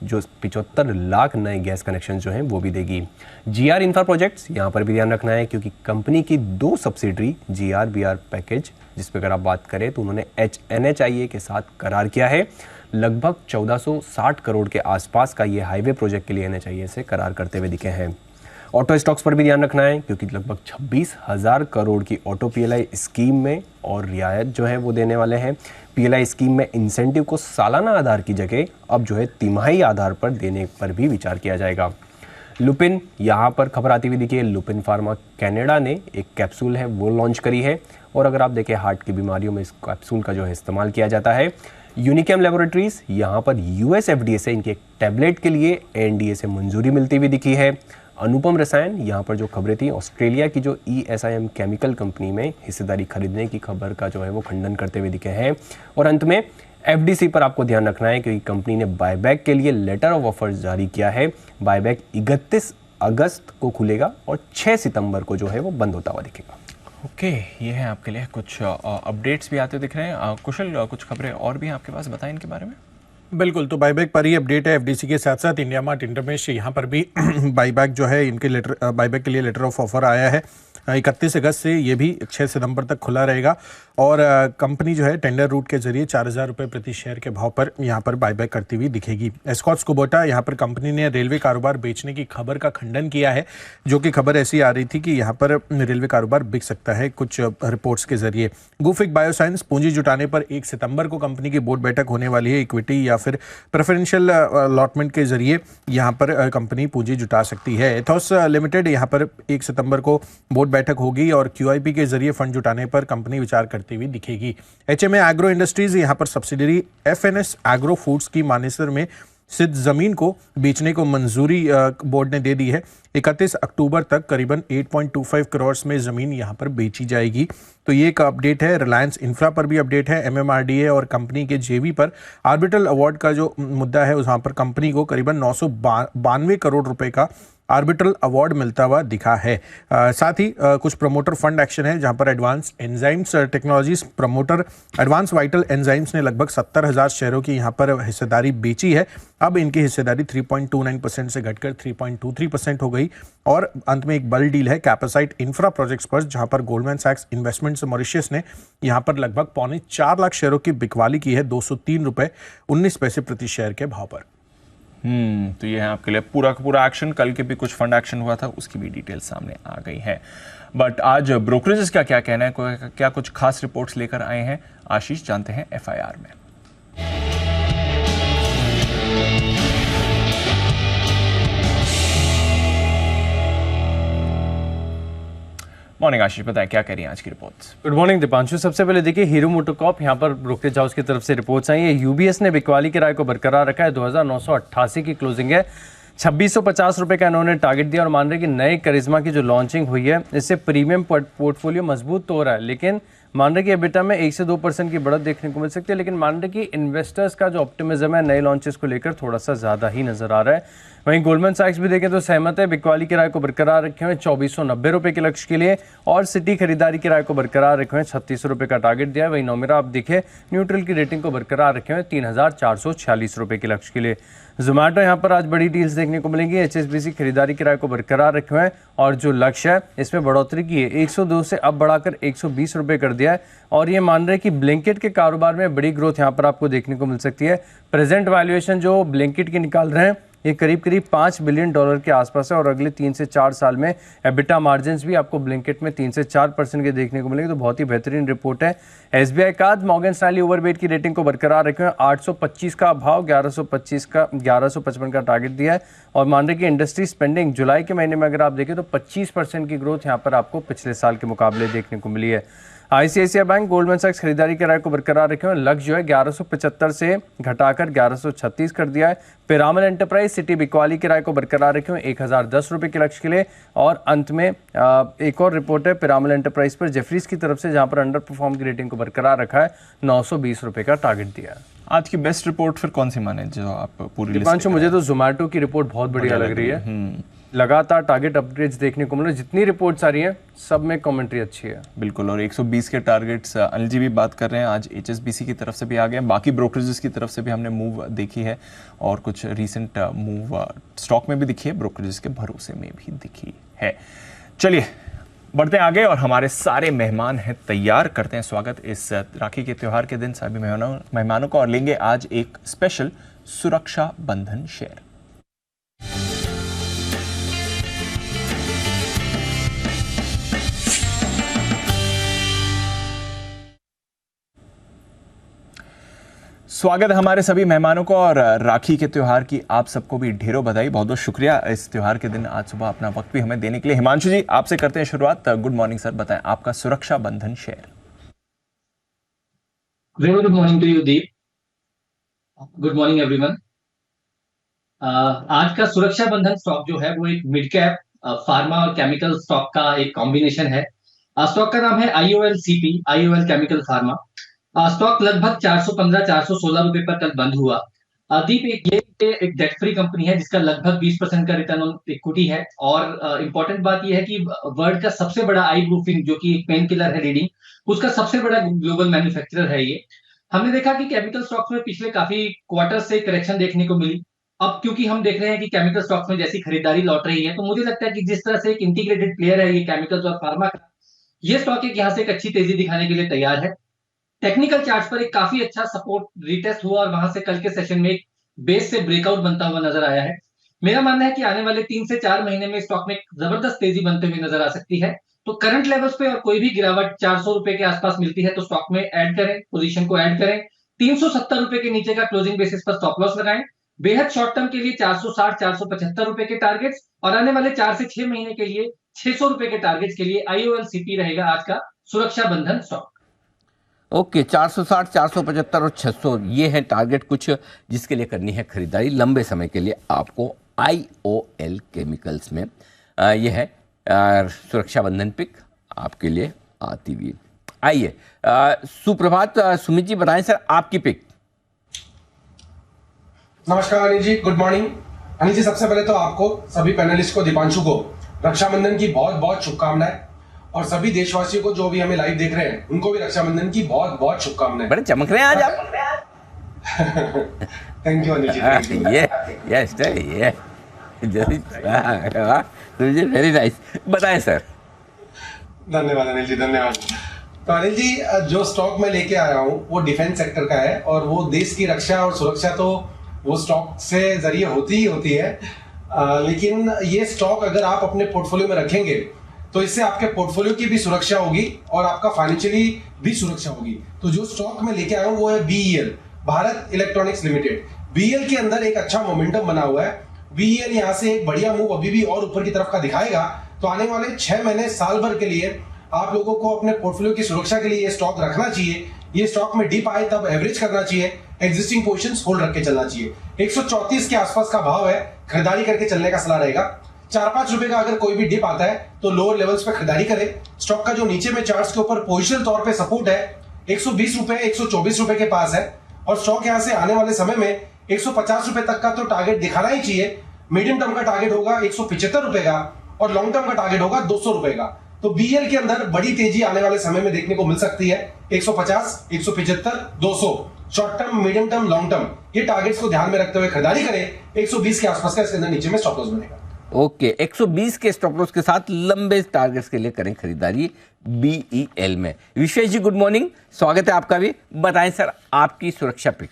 Speaker 4: जो 75 लाख नए गैस कनेक्शन जो हैं वो भी देगी। GR इंफ्रा प्रोजेक्ट्स, यहाँ पर भी ध्यान रखना है क्योंकि कंपनी की 2 सब्सिडरी GR-BR पैकेज, जिस पर अगर आप बात करें तो उन्होंने NHIA के साथ करार किया है। लगभग 1460 करोड़ के आसपास का ये हाईवे प्रोजेक्ट के लिए NHIA से करार करते हुए दिखे हैं। ऑटो स्टॉक्स पर भी ध्यान रखना है क्योंकि लगभग 26,000 करोड़ की ऑटो PLI स्कीम में और रियायत जो है वो देने वाले हैं। PLI स्कीम में इंसेंटिव को सालाना आधार की जगह अब जो है तिमाही आधार पर देने पर भी विचार किया जाएगा। लुपिन, यहाँ पर खबर आती हुई दिखी है। लुपिन फार्मा कनाडा ने एक कैप्सूल है वो लॉन्च करी है और अगर आप देखें हार्ट की बीमारियों में इस कैप्सूल का जो है इस्तेमाल किया जाता है। यूनिकेम लैबोरेटरीज, यहाँ पर US FDA से इनके एक टैबलेट के लिए ANDA से मंजूरी मिलती हुई दिखी है। अनुपम रसायन, यहाँ पर जो खबरें थी ऑस्ट्रेलिया की जो ESIM केमिकल कंपनी में हिस्सेदारी खरीदने की खबर का जो है वो खंडन करते हुए दिखे हैं। और अंत में FDC पर आपको ध्यान रखना है क्योंकि कंपनी ने बायबैक के लिए लेटर ऑफ ऑफर जारी किया है। बायबैक 31 अगस्त को खुलेगा और 6 सितंबर को जो है वो बंद होता हुआ दिखेगा।
Speaker 2: ओके, ये है आपके लिए कुछ अपडेट्स भी आते दिख रहे हैं। कुशल, कुछ खबरें और भी हैं आपके पास, बताएं इनके बारे में।
Speaker 3: बिल्कुल, तो बाईबैक पर ही अपडेट है। एफडीसी के साथ साथ इंडिया मार्ट इंटरमेश यहाँ पर भी बाईबैक जो है इनके बाईबैक के लिए लेटर ऑफ ऑफर आया है। 31 अगस्त से ये भी 6 सितंबर तक खुला रहेगा और कंपनी जो है टेंडर रूट के जरिए 4,000 रुपये प्रति शेयर के भाव पर यहाँ पर बायबैक करती हुई दिखेगी। एस्कॉट्स कुबोटा, यहाँ पर कंपनी ने रेलवे कारोबार बेचने की खबर का खंडन किया है, जो कि खबर ऐसी आ रही थी कि यहाँ पर रेलवे कारोबार बिक सकता है कुछ रिपोर्ट्स के जरिए। गुफिक बायोसाइंस, पूंजी जुटाने पर 1 सितंबर को कंपनी की बोर्ड बैठक होने वाली है। इक्विटी या फिर प्रेफरेंशियल अलॉटमेंट के जरिए यहाँ पर कंपनी पूंजी जुटा सकती है। एथोस लिमिटेड, यहाँ पर 1 सितंबर को बोर्ड बैठक होगी और QIP के जरिए फंड जुटाने पर कंपनी विचार करती हुई दिखेगी। HMA एग्रो इंडस्ट्रीज, यहाँ पर सब्सिडरी FNS एग्रो फूड्स की मानेसर में स्थित जमीन को बेचने को मंजूरी बोर्ड ने दे दी है। 31 अक्टूबर तक करीबन 8.25 करोड़ में जमीन यहाँ पर बेची जाएगी। तो ये एक अपडेट है। रिलायंस इंफ्रा पर भी अपडेट है। MMRDA और कंपनी के JV पर आर्बिट्रल अवार्ड का जो मुद्दा है, वहाँ पर कंपनी को करीबन 992 करोड़ रुपए का आर्बिट्रल अवार्ड मिलता हुआ दिखा है। साथ ही कुछ प्रमोटर फंड एक्शन है, जहां पर advance enzymes technologies promoter advance vital enzymes ने लगभग 70,000 शेयरों की यहां पर हिस्सेदारी बेची है। अब इनकी हिस्सेदारी 3.29% से घटकर 3.23% हो गई। और अंत में एक बड़ी डील है कैपेसाइट इंफ्रा प्रोजेक्ट्स पर, जहां पर गोल्डमैन सैक्स इन्वेस्टमेंट्स मॉरिशस ने यहां पर लगभग 4.25 लाख शेयरों की बिकवाली की है 203 रुपए 19 पैसे प्रति शेयर के भाव पर।
Speaker 2: तो ये है आपके लिए पूरा का पूरा एक्शन। कल के भी कुछ फंड एक्शन हुआ था, उसकी भी डिटेल सामने आ गई है। बट आज ब्रोकरेजेस का क्या कहना है, क्या कुछ खास रिपोर्ट्स लेकर आए हैं, आशीष जानते हैं FIR में। मॉर्निंग आशीष, बताएं क्या कह रही हैं आज की रिपोर्ट्स।
Speaker 5: Good morning Deepanshu. सबसे पहले देखिए हीरो मोटोकॉर्प, यहाँ पर ब्रोकरेज हाउस की तरफ से रिपोर्ट्स आई है। UBS ने बिकवाली की राय को बरकरार रखा है। 2,988 की क्लोजिंग है। 2650 रुपए का इन्होंने टारगेट दिया और मान रहे कि नए करिश्मा की जो लॉन्चिंग हुई है इससे प्रीमियम पोर्टफोलियो मजबूत तो हो रहा है, लेकिन मान रहे कि एबिटा में 1 से 2% की बढ़त देखने को मिल सकती है। लेकिन मान रहे कि इन्वेस्टर्स का जो ऑप्टिमिज्म है नए लॉन्चेस को लेकर थोड़ा सा ज़्यादा ही नजर आ रहा है। वहीं गोल्डमैन सैक्स भी देखें तो सहमत है, बिकवाली की राय को बरकरार रखे हुए 2490 रुपए के लक्ष्य के लिए और सिटी खरीदारी की राय को बरकरार रखे हुए 36 रुपए का टारगेट दिया है। वहीं नोमेरा आप देखें न्यूट्रल की रेटिंग को बरकरार रखे हुए 3446 रुपए के लक्ष्य के लिए। जोमैटो यहाँ पर आज बड़ी डील्स देखने को मिलेंगी। HSBC खरीदारी किराए को बरकरार रखे हुए हैं और जो लक्ष्य है इसमें बढ़ोतरी की है, 102 से अब बढ़ाकर 120 रुपए कर दिया है। और ये मान रहे हैं कि ब्लिंकिट के कारोबार में बड़ी ग्रोथ यहाँ पर आपको देखने को मिल सकती है। प्रेजेंट वैल्यूएशन जो ब्लिंकिट की निकाल रहे हैं ये करीब करीब $5 बिलियन के आसपास है और अगले 3 से 4 साल में एबिटा मार्जिन्स भी आपको ब्लिंकिट में 3 से 4% के देखने को मिलेंगे। तो बहुत ही बेहतरीन रिपोर्ट है। SBI card, Morgan Stanley overweight की रेटिंग को बरकरार रखे हुए 825 का भाव, 1155 का टारगेट दिया है। और मान रहे कि इंडस्ट्री स्पेंडिंग जुलाई के महीने में अगर आप देखें तो 25% की ग्रोथ यहाँ पर आपको पिछले साल के मुकाबले देखने को मिली है। ICICI बैंक, गोल्डमैन सैक्स खरीदारी के राय को बरकरार रखे हुए लक्ष्य जो है 1175 से घटाकर 1136 कर दिया है। पिरामल एंटरप्राइज, सिटी बिकवाली की राय को बरकरार रखे हुए 1010 रुपए के लक्ष्य के लिए। और अंत में एक और रिपोर्ट है पिरामल एंटरप्राइज पर जेफरीज की तरफ से, जहां पर अंडर परफॉर्म की रेटिंग को बरकरार रखा है, 920 रुपए का टारगेट दिया है।
Speaker 2: आज की बेस्ट रिपोर्ट फिर कौन सी माने जो आप पूरी
Speaker 5: दीपांशु, मुझे तो जोमैटो की रिपोर्ट बहुत बढ़िया लग रही है। लगातार टारगेट अपग्रेड्स देखने को मिल रहे हैं। जितनी रिपोर्ट्स आ रही हैं सब में कमेंट्री अच्छी है।
Speaker 2: बिल्कुल, और 120 के टारगेट्स अनिल जी भी बात कर रहे हैं। आज HSBC की तरफ से भी आ गए हैं, बाकी ब्रोकरेजेस की तरफ से भी हमने मूव देखी है और कुछ रीसेंट मूव स्टॉक में भी दिखी है, ब्रोकरेजेस के भरोसे में भी दिखी है। चलिए बढ़ते हैं आगे और हमारे सारे मेहमान हैं तैयार, करते हैं स्वागत इस राखी के त्यौहार के दिन सभी मेहमानों का और लेंगे आज एक स्पेशल सुरक्षा बंधन शेयर। स्वागत है हमारे सभी मेहमानों को और राखी के त्यौहार की आप सबको भी ढेरों बधाई। बहुत बहुत शुक्रिया इस त्यौहार के दिन आज सुबह अपना वक्त भी हमें देने के लिए। हिमांशु जी, आपसे करते हैं शुरुआत। गुड मॉर्निंग सर, बताएं आपका सुरक्षा बंधन share.
Speaker 6: Very good morning to you Deep. Good morning everyone. आज का सुरक्षा बंधन स्टॉक जो है वो एक मिड कैप फार्मा और केमिकल स्टॉक का एक कॉम्बिनेशन है। स्टॉक का नाम है IOLCP, IOL chemical pharma. Stock लगभग 415-416 रुपए पर कल बंद हुआ। दीप, ये एक डेट फ्री कंपनी है जिसका लगभग 20% का रिटर्न ऑन इक्विटी है। और इंपॉर्टेंट बात यह है कि वर्ल्ड का सबसे बड़ा आइबुप्रोफेन, जो कि एक पेन किलर है रीडिंग, उसका सबसे बड़ा ग्लोबल मैन्युफैक्चरर है ये। हमने देखा कि केमिकल स्टॉक्स में पिछले काफी क्वार्टर से करेक्शन देखने को मिली। अब क्योंकि हम देख रहे हैं कि केमिकल स्टॉक्स में जैसी खरीदारी लौट रही है, तो मुझे लगता है कि जिस तरह से एक इंटीग्रेटेड प्लेयर है ये केमिकल्स और फार्मा का, ये स्टॉक एक यहाँ से एक अच्छी तेजी दिखाने के लिए तैयार है। टेक्निकल चार्ट पर एक काफी अच्छा सपोर्ट रीटेस्ट हुआ और वहां से कल के सेशन में एक बेस से ब्रेकआउट बनता हुआ नजर आया है। मेरा मानना है कि आने वाले 3 से 4 महीने में स्टॉक में जबरदस्त तेजी बनते हुए नजर आ सकती है। तो करंट लेवल्स पे और कोई भी गिरावट 400 रुपए के आसपास मिलती है तो स्टॉक में ऐड करें, पोजीशन को ऐड करें। 370 रुपए के नीचे का क्लोजिंग बेसिस पर स्टॉप लॉस लगाएं। बेहद शॉर्ट टर्म के लिए 460-475 रुपए के टारगेट्स और आने वाले 4 से 6 महीने के लिए 600 रुपए के टारगेट्स के लिए IOLCP रहेगा आज का सुरक्षा बंधन स्टॉक।
Speaker 1: ओके, 460, 475 और 600 ये है टारगेट कुछ जिसके लिए करनी है खरीदारी लंबे समय के लिए आपको IOL केमिकल्स में। ये है सुरक्षा बंधन पिक आपके लिए आती हुई। आइए, सुप्रभात सुमित जी, बताएं सर आपकी पिक।
Speaker 7: नमस्कार अनिल जी, गुड मॉर्निंग। अनिल जी, सबसे पहले तो आपको, सभी पैनलिस्ट को, दीपांशु को रक्षाबंधन की बहुत बहुत शुभकामनाएं, और सभी देशवासियों को जो भी हमें लाइव देख रहे हैं उनको भी रक्षाबंधन की बहुत बहुत शुभकामनाएं।
Speaker 1: बड़े चमक रहे हैं आज आप।
Speaker 7: Thank you Anil ji, thank you.
Speaker 1: ये वेरी नाइस। बताएं सर।
Speaker 7: धन्यवाद अनिल जी, धन्यवाद। तो अनिल जी, जो स्टॉक मैं लेके आया हूँ वो डिफेंस सेक्टर का है, और वो देश की रक्षा और सुरक्षा तो वो स्टॉक से जरिए होती ही होती है। लेकिन ये स्टॉक अगर आप अपने पोर्टफोलियो में रखेंगे तो इससे आपके पोर्टफोलियो की भी सुरक्षा होगी और आपका फाइनेंशियली भी सुरक्षा होगी। तो जो स्टॉक मैं लेके आया हूँ वो है BEL, Bharat electronics limited. BEL के अंदर एक अच्छा मोमेंटम बना हुआ है। BEL यहाँ से एक बढ़िया मूव अभी भी और ऊपर की तरफ का दिखाएगा। तो आने वाले 6 महीने, साल भर के लिए आप लोगों को अपने पोर्टफोलियो की सुरक्षा के लिए ये स्टॉक रखना चाहिए। ये स्टॉक में डिप आए तब एवरेज करना चाहिए, एग्जिस्टिंग पोजीशंस होल्ड रख के चलना चाहिए। 134 के आसपास का भाव है, खरीदारी करके चलने का सलाह रहेगा। 4-5 रुपए का अगर कोई भी डिप आता है तो लोअर लेवल्स पे खरीदारी करें। स्टॉक का जो नीचे में चार्ट्स के ऊपर पोजिशनल तौर पे सपोर्ट है 120 रुपए, 124 रुपए के पास है, और स्टॉक यहां से आने वाले समय में 150 रुपए तक का तो टारगेट दिखाना ही चाहिए। मीडियम टर्म का टारगेट होगा 175 रुपए का, और लॉन्ग टर्म का टारगेट होगा 200 रुपए का। तो BEL के अंदर बड़ी तेजी आने वाले समय में देखने को मिल सकती है। 150, 175, 200 short term, medium term, long term, ये टारगेट्स को ध्यान में रखते हुए खरीदारी करें। 120 के आसपास का इसके अंदर नीचे में स्टॉप लॉस बनेगा।
Speaker 1: ओके, 120 के स्टॉप लॉस के साथ लंबे टारगेट्स के लिए करें खरीदारी BEL में। विशेष जी, गुड मॉर्निंग, स्वागत है आपका भी। बताएं सर आपकी सुरक्षा pick.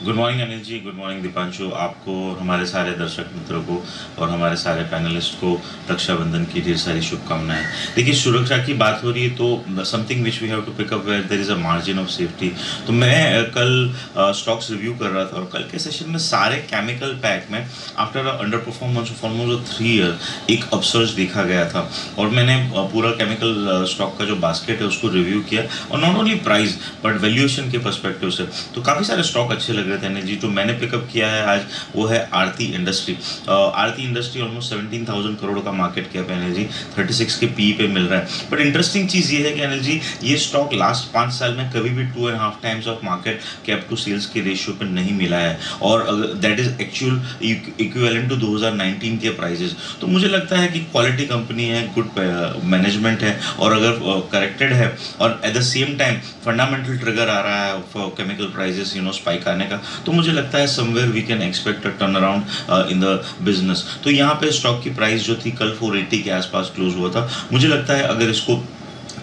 Speaker 8: Good morning Anil ji, good morning Deepanshu, आपको, हमारे सारे दर्शक मित्रों को और हमारे सारे पैनलिस्ट को रक्षाबंधन की ढेर सारी शुभकामनाएं। देखिए, सुरक्षा की बात हो रही है तो something which we have to pick up where there is a margin of safety. तो मैं कल स्टॉक्स रिव्यू कर रहा था और कल के सेशन में सारे केमिकल पैक में after under performance of almost 3 year एक अपसर्ज देखा गया था, और मैंने पूरा केमिकल स्टॉक का जो बास्केट है उसको रिव्यू किया, और not only price but valuation के पर्सपेक्टिव से तो काफ़ी सारे स्टॉक अच्छे लग रहे थे। जी, जो मैंने पिकअप किया है आज वो है आरती इंडस्ट्री। आरती इंडस्ट्री ऑलमोस्ट 17,000 करोड़ का मार्केट कैप है अनिल जी, 36 के PE पे मिल रहा है। बट इंटरेस्टिंग चीज़ ये है कि अनिल जी, ये स्टॉक लास्ट 5 साल में कभी भी 2.5 times of market cap to sales के रेशियो पे नहीं मिला है, और that is actual equivalent to 2019 के प्राइजेस। तो मुझे लगता है कि क्वालिटी कंपनी है, गुड मैनेजमेंट है, और अगर करेक्टेड है और at the same time fundamental trigger आ रहा है फॉर केमिकल प्राइजेस स्पाइक आने का, तो मुझे लगता है somewhere we can expect a turn around in the business. तो यहाँ पे स्टॉक की प्राइस जो थी कल 480 के आसपास क्लोज हुआ था। मुझे लगता है अगर इसको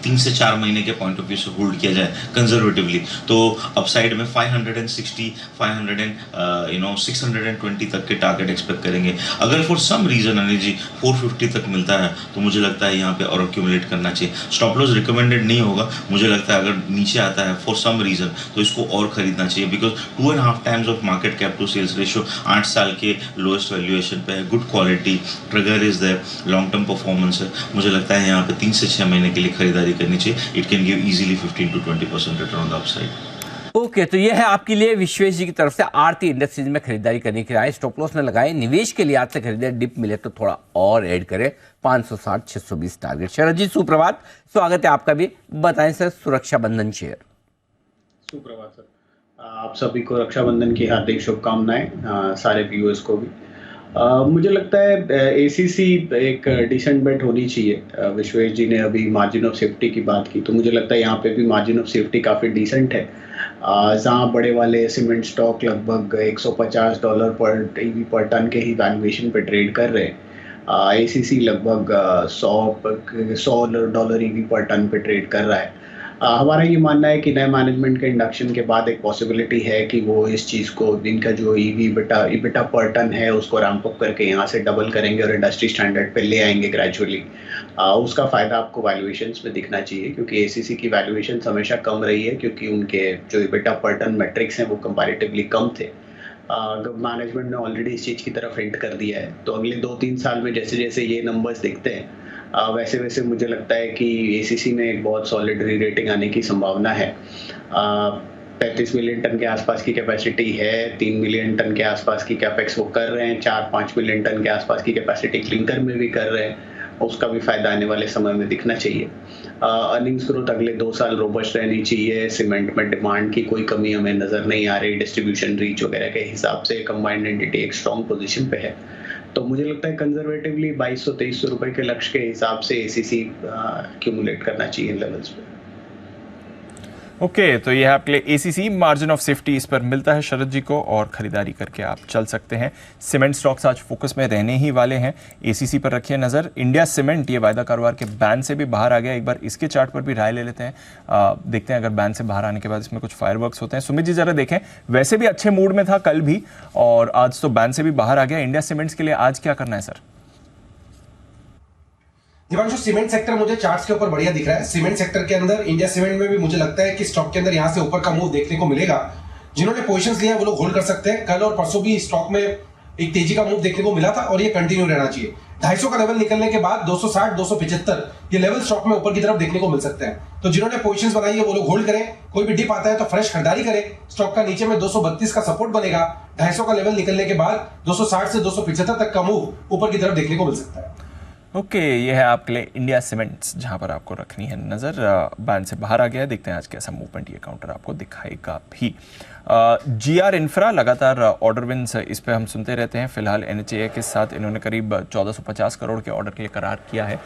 Speaker 8: 3 से 4 महीने के पॉइंट ऑफ व्यू से होल्ड किया जाए कंजर्वेटिवली तो अपसाइड में 560, 620 तक के टारगेट एक्सपेक्ट करेंगे। अगर for some reason Anil ji 450 तक मिलता है तो मुझे लगता है यहाँ पे और एक्यूमुलेट करना चाहिए। स्टॉप लॉस रिकमेंडेड नहीं होगा, मुझे लगता है अगर नीचे आता है फॉर सम रीजन तो इसको और खरीदना चाहिए, because 2.5 times of market cap to sales ratio 8 साल के लोएस्ट वैल्यूएशन पे है, good quality, trigger is there, long term performance है। मुझे लगता है यहाँ पे 3 से 6 महीने के लिए खरीदारी करनी चाहिए। It can give easily 15 to 20% return on the upside.
Speaker 1: Okay, तो ये है आपके लिए विश्वेश जी की तरफ से आरती इंडस्ट्रीज में खरीदारी करने की राय। स्टॉप लॉस ने लगाए, निवेश के लिए आज से खरीदे, डिप मिले तो थोड़ा और ऐड करें। 560 620 टारगेट। शरद जी सुप्रभात, स्वागत है आपका भी। बताएं सर, सुरक्षा बंधन शेयर।
Speaker 9: सुप्रभात सर, आप सभी को रक्षाबंधन की हार्दिक शुभकामनाएं, सारे व्यूअर्स को भी। मुझे लगता है एसीसी एक डिसेंट बेट होनी चाहिए। विश्वेश जी ने अभी मार्जिन ऑफ सेफ्टी की बात की, तो मुझे लगता है यहाँ पे भी मार्जिन ऑफ सेफ्टी काफ़ी डिसेंट है। जहाँ बड़े वाले सीमेंट स्टॉक लगभग $150 पर ईवी पर टन के ही वैल्यूएशन पे ट्रेड कर रहे हैं, एसीसी लगभग $100 ईवी पर टन पे ट्रेड कर रहा है। हमारा ये मानना है कि नए मैनेजमेंट के इंडक्शन के बाद एक पॉसिबिलिटी है कि वो इस चीज़ को, इनका जो EBITDA पर टन है उसको रैंप अप करके यहाँ से डबल करेंगे और इंडस्ट्री स्टैंडर्ड पे ले आएंगे ग्रेजुअली। उसका फ़ायदा आपको वैल्यूएशंस में दिखना चाहिए, क्योंकि एसीसी की वैल्यूएशन हमेशा कम रही है, क्योंकि उनके जो EBITDA पर टन मैट्रिक्स हैं वो कंपैरेटिवली कम थे। मैनेजमेंट ने ऑलरेडी इस चीज़ की तरफ हिंट कर दिया है, तो अगले 2-3 साल में जैसे जैसे ये नंबर्स दिखते हैं वैसे वैसे मुझे लगता है कि एसीसी में एक बहुत सॉलिड री रेटिंग आने की संभावना है। 35 मिलियन टन के आसपास की कैपेसिटी है, 3 मिलियन टन के आसपास की कैपेक्स वो कर रहे हैं, 4-5 मिलियन टन के आसपास की कैपेसिटी क्लिंकर में भी कर रहे हैं, उसका भी फायदा आने वाले समय में दिखना चाहिए। अर्निंग्स ग्रोथ अगले 2 साल रोबस्ट रहनी चाहिए। सीमेंट में डिमांड की कोई कमी हमें नजर नहीं आ रही, डिस्ट्रीब्यूशन रीच वगैरह के हिसाब से कंबाइंड एंटिटी एक स्ट्रॉन्ग पोजीशन पे है। तो मुझे लगता है कंजर्वेटिवली 2200-2300 रुपए के लक्ष्य के हिसाब से एसीसी एक्यूमुलेट करना चाहिए लेवल्स पे।
Speaker 2: ओके, तो ये है आपके लिए एसीसी। मार्जिन ऑफ सेफ्टी इस पर मिलता है शरद जी को, और खरीदारी करके आप चल सकते हैं। सीमेंट स्टॉक्स आज फोकस में रहने ही वाले हैं, एसीसी पर रखिए नज़र। इंडिया सीमेंट ये वायदा कारोबार के बैन से भी बाहर आ गया, एक बार इसके चार्ट पर भी राय ले लेते हैं। देखते हैं अगर बैन से बाहर आने के बाद इसमें कुछ फायरवर्क्स होते हैं। सुमित जी जरा देखें, वैसे भी अच्छे मूड में था कल भी, और आज तो बैन से भी बाहर आ गया। इंडिया सीमेंट्स के लिए आज क्या करना है सर?
Speaker 7: दिवांशु, सीमेंट सेक्टर मुझे चार्ट्स के ऊपर बढ़िया दिख रहा है। सीमेंट सेक्टर के अंदर इंडिया सीमेंट में भी मुझे लगता है कि स्टॉक के अंदर यहां से ऊपर का मूव देखने को मिलेगा। जिन्होंने पोजीशंस लिया वो लोग होल्ड कर सकते हैं। कल और परसों भी स्टॉक में एक तेजी का मूव देखने को मिला था और ये कंटिन्यू रहना चाहिए। 250 का लेवल निकलने के बाद 260, 275 ये लेवल स्टॉक में ऊपर की तरफ देखने को मिल सकते हैं। तो जिन्होंने पोजीशंस बनाई है वो लोग होल्ड करें। कोई भी डिप आता है तो फ्रेश खरीदारी करें। स्टॉक का नीचे में 232 का सपोर्ट बनेगा। 250 का लेवल निकलने के बाद 260 से 275 तक का मूव ऊपर की तरफ देखने को मिल सकता है।
Speaker 2: ओके, ये है आपके लिए इंडिया सीमेंट्स, जहां पर आपको रखनी है नज़र। बैंड से बाहर आ गया है, देखते हैं आज कैसा मूवमेंट ये काउंटर आपको दिखाएगा भी। जीआर इंफ्रा लगातार ऑर्डर विन्स इस पे हम सुनते रहते हैं। फिलहाल एनएचएआई के साथ इन्होंने करीब 1450 करोड़ के ऑर्डर के लिए करार किया है,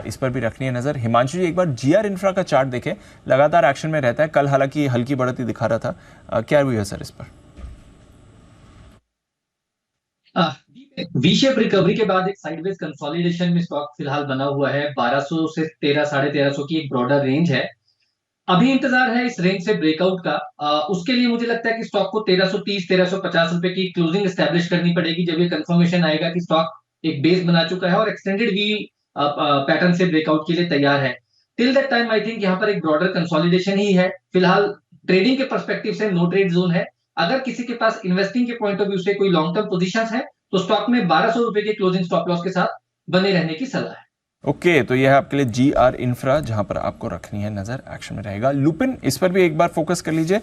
Speaker 2: इस पर भी रखनी है नज़र। हिमांशु जी एक बार जीआर इंफ्रा का चार्ट देखें, लगातार एक्शन में रहता है। कल हालांकि हल्की बढ़ती दिखा रहा था, क्या हुई है सर इस पर?
Speaker 6: वी शेप रिकवरी के बाद एक साइडवेज कंसोलिडेशन में स्टॉक फिलहाल बना हुआ है। 1200 से 1300-1350 की एक ब्रॉडर रेंज है। अभी इंतजार है इस रेंज से ब्रेकआउट का। उसके लिए मुझे लगता है कि स्टॉक को 1330-1350 रुपए की क्लोजिंग एस्टैब्लिश करनी पड़ेगी, जब ये कंफर्मेशन आएगा कि स्टॉक एक बेस बना चुका है और एक्सटेंडेड वी पैटर्न से ब्रेकआउट के लिए तैयार है। Till that time I think यहाँ पर एक ब्रॉडर कंसोलिडेशन ही है। फिलहाल ट्रेडिंग के पर्सपेक्टिव से नो ट्रेड जोन है। अगर किसी के पास इन्वेस्टिंग के पॉइंट ऑफ व्यू से कोई लॉन्ग टर्म पोजीशंस है तो स्टॉक में 1200 रुपए के क्लोजिंग स्टॉप लॉस के साथ बने रहने की सलाह है।
Speaker 2: ओके, तो यह है आपके लिए जीआर इंफ्रा, जहां पर आपको रखनी है नजर, एक्शन में रहेगा। लुपिन, इस पर भी एक बार फोकस कर लीजिए।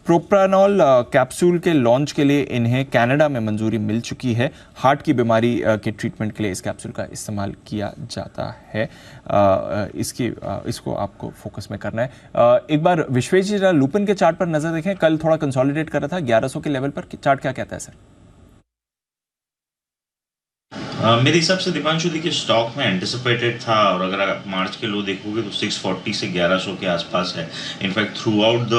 Speaker 2: प्रोप्रानॉल कैप्सूल के लॉन्च के लिए इन्हें कनाडा में मंजूरी मिल चुकी है। हार्ट की बीमारी के ट्रीटमेंट के लिए इस कैप्सूल का इस्तेमाल किया जाता है। इसको आपको फोकस में करना है। एक बार विश्वेश जी लुपिन के चार्ट पर नजर देखें, कल थोड़ा कंसोलिडेट कर रहा था 1100 के लेवल पर। चार्ट क्या कहता है सर?
Speaker 8: मेरे हिसाब से दीपांशु देखिए, स्टॉक में एंटिसिपेटेड था, और अगर आप मार्च के लो देखोगे तो 640 से 1100 के आसपास है। In fact through out the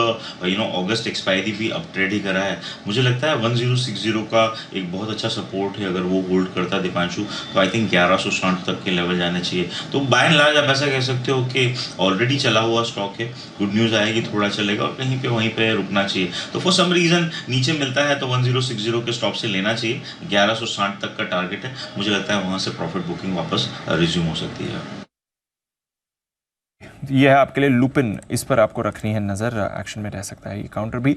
Speaker 8: August expiry भी अप ट्रेड ही करा है। मुझे लगता है 1060 का एक बहुत अच्छा सपोर्ट है। अगर वो होल्ड करता है दीपांशु तो आई थिंक 1160 तक के लेवल जाना चाहिए। तो बाय एंड लार्ज आप ऐसा कह सकते हो कि ऑलरेडी चला हुआ स्टॉक है, गुड न्यूज़ आएगी थोड़ा चलेगा और कहीं पे वहीं पे रुकना चाहिए। तो फॉर सम रीज़न नीचे मिलता है तो 1060 के स्टॉप से लेना चाहिए। 1160 तक का टारगेट है, मुझे लगता है वहां से प्रॉफिट बुकिंग वापस रिज्यूम हो सकती है।
Speaker 2: यह है आपके लिए लुपिन, इस पर आपको रखनी है नजर, एक्शन में रह सकता है ये काउंटर भी।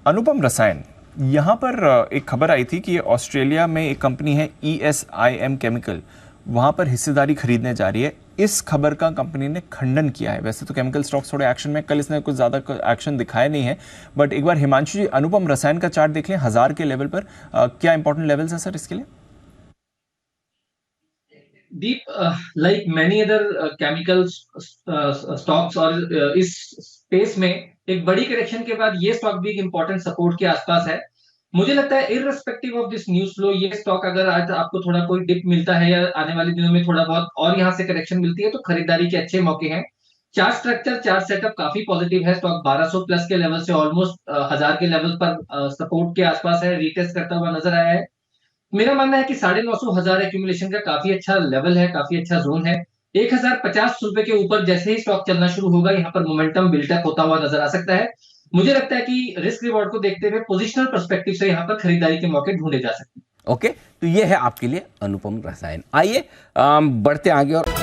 Speaker 2: अनुपम रसायन, यहाँ पर एक खबर आई थी कि ऑस्ट्रेलिया में एक कंपनी है ESIM केमिकल, वहां पर हिस्सेदारी खरीदने जा रही है। इस खबर का कंपनी ने खंडन किया है। वैसे तो केमिकल स्टॉक्स थोड़े एक्शन में, कल इसने कुछ ज़्यादा एक्शन दिखाया नहीं है, बट एक बार हिमांशु जी अनुपम रसायन का चार्ट देख लें 1000 के लेवल पर। क्या इंपॉर्टेंट लेवल्स हैं सर इसके लिए?
Speaker 6: Deep, like many other chemical stocks और इस स्पेस में एक बड़ी करेक्शन के बाद ये स्टॉक भी एक इंपॉर्टेंट सपोर्ट के आसपास है। मुझे लगता है irrespective of this news flow, ये स्टॉक अगर आज आपको थोड़ा कोई डिप मिलता है या आने वाले दिनों में थोड़ा बहुत और यहाँ से करेक्शन मिलती है तो खरीदारी के अच्छे मौके हैं। चार्ट स्ट्रक्चर, चार्ट सेटअप काफी पॉजिटिव है। स्टॉक 1200 प्लस के लेवल से ऑलमोस्ट 1000 के लेवल पर सपोर्ट के आसपास है, रिटेस्ट करता हुआ नजर आया है। मेरा मानना है कि 950 1000 एक्यूमुलेशन का काफी अच्छा लेवल है, काफी अच्छा जोन है। 1050 रुपए के ऊपर जैसे ही स्टॉक चलना शुरू होगा, यहाँ पर मोमेंटम बिल्टअप होता हुआ नजर आ सकता है। मुझे लगता है कि रिस्क रिवॉर्ड को देखते हुए पोजिशनल पर्सपेक्टिव से यहाँ पर खरीदारी के मौके ढूंढे जा सकते हैं।
Speaker 1: ओके, तो ये है आपके लिए अनुपम रसायन। आइए बढ़ते आगे और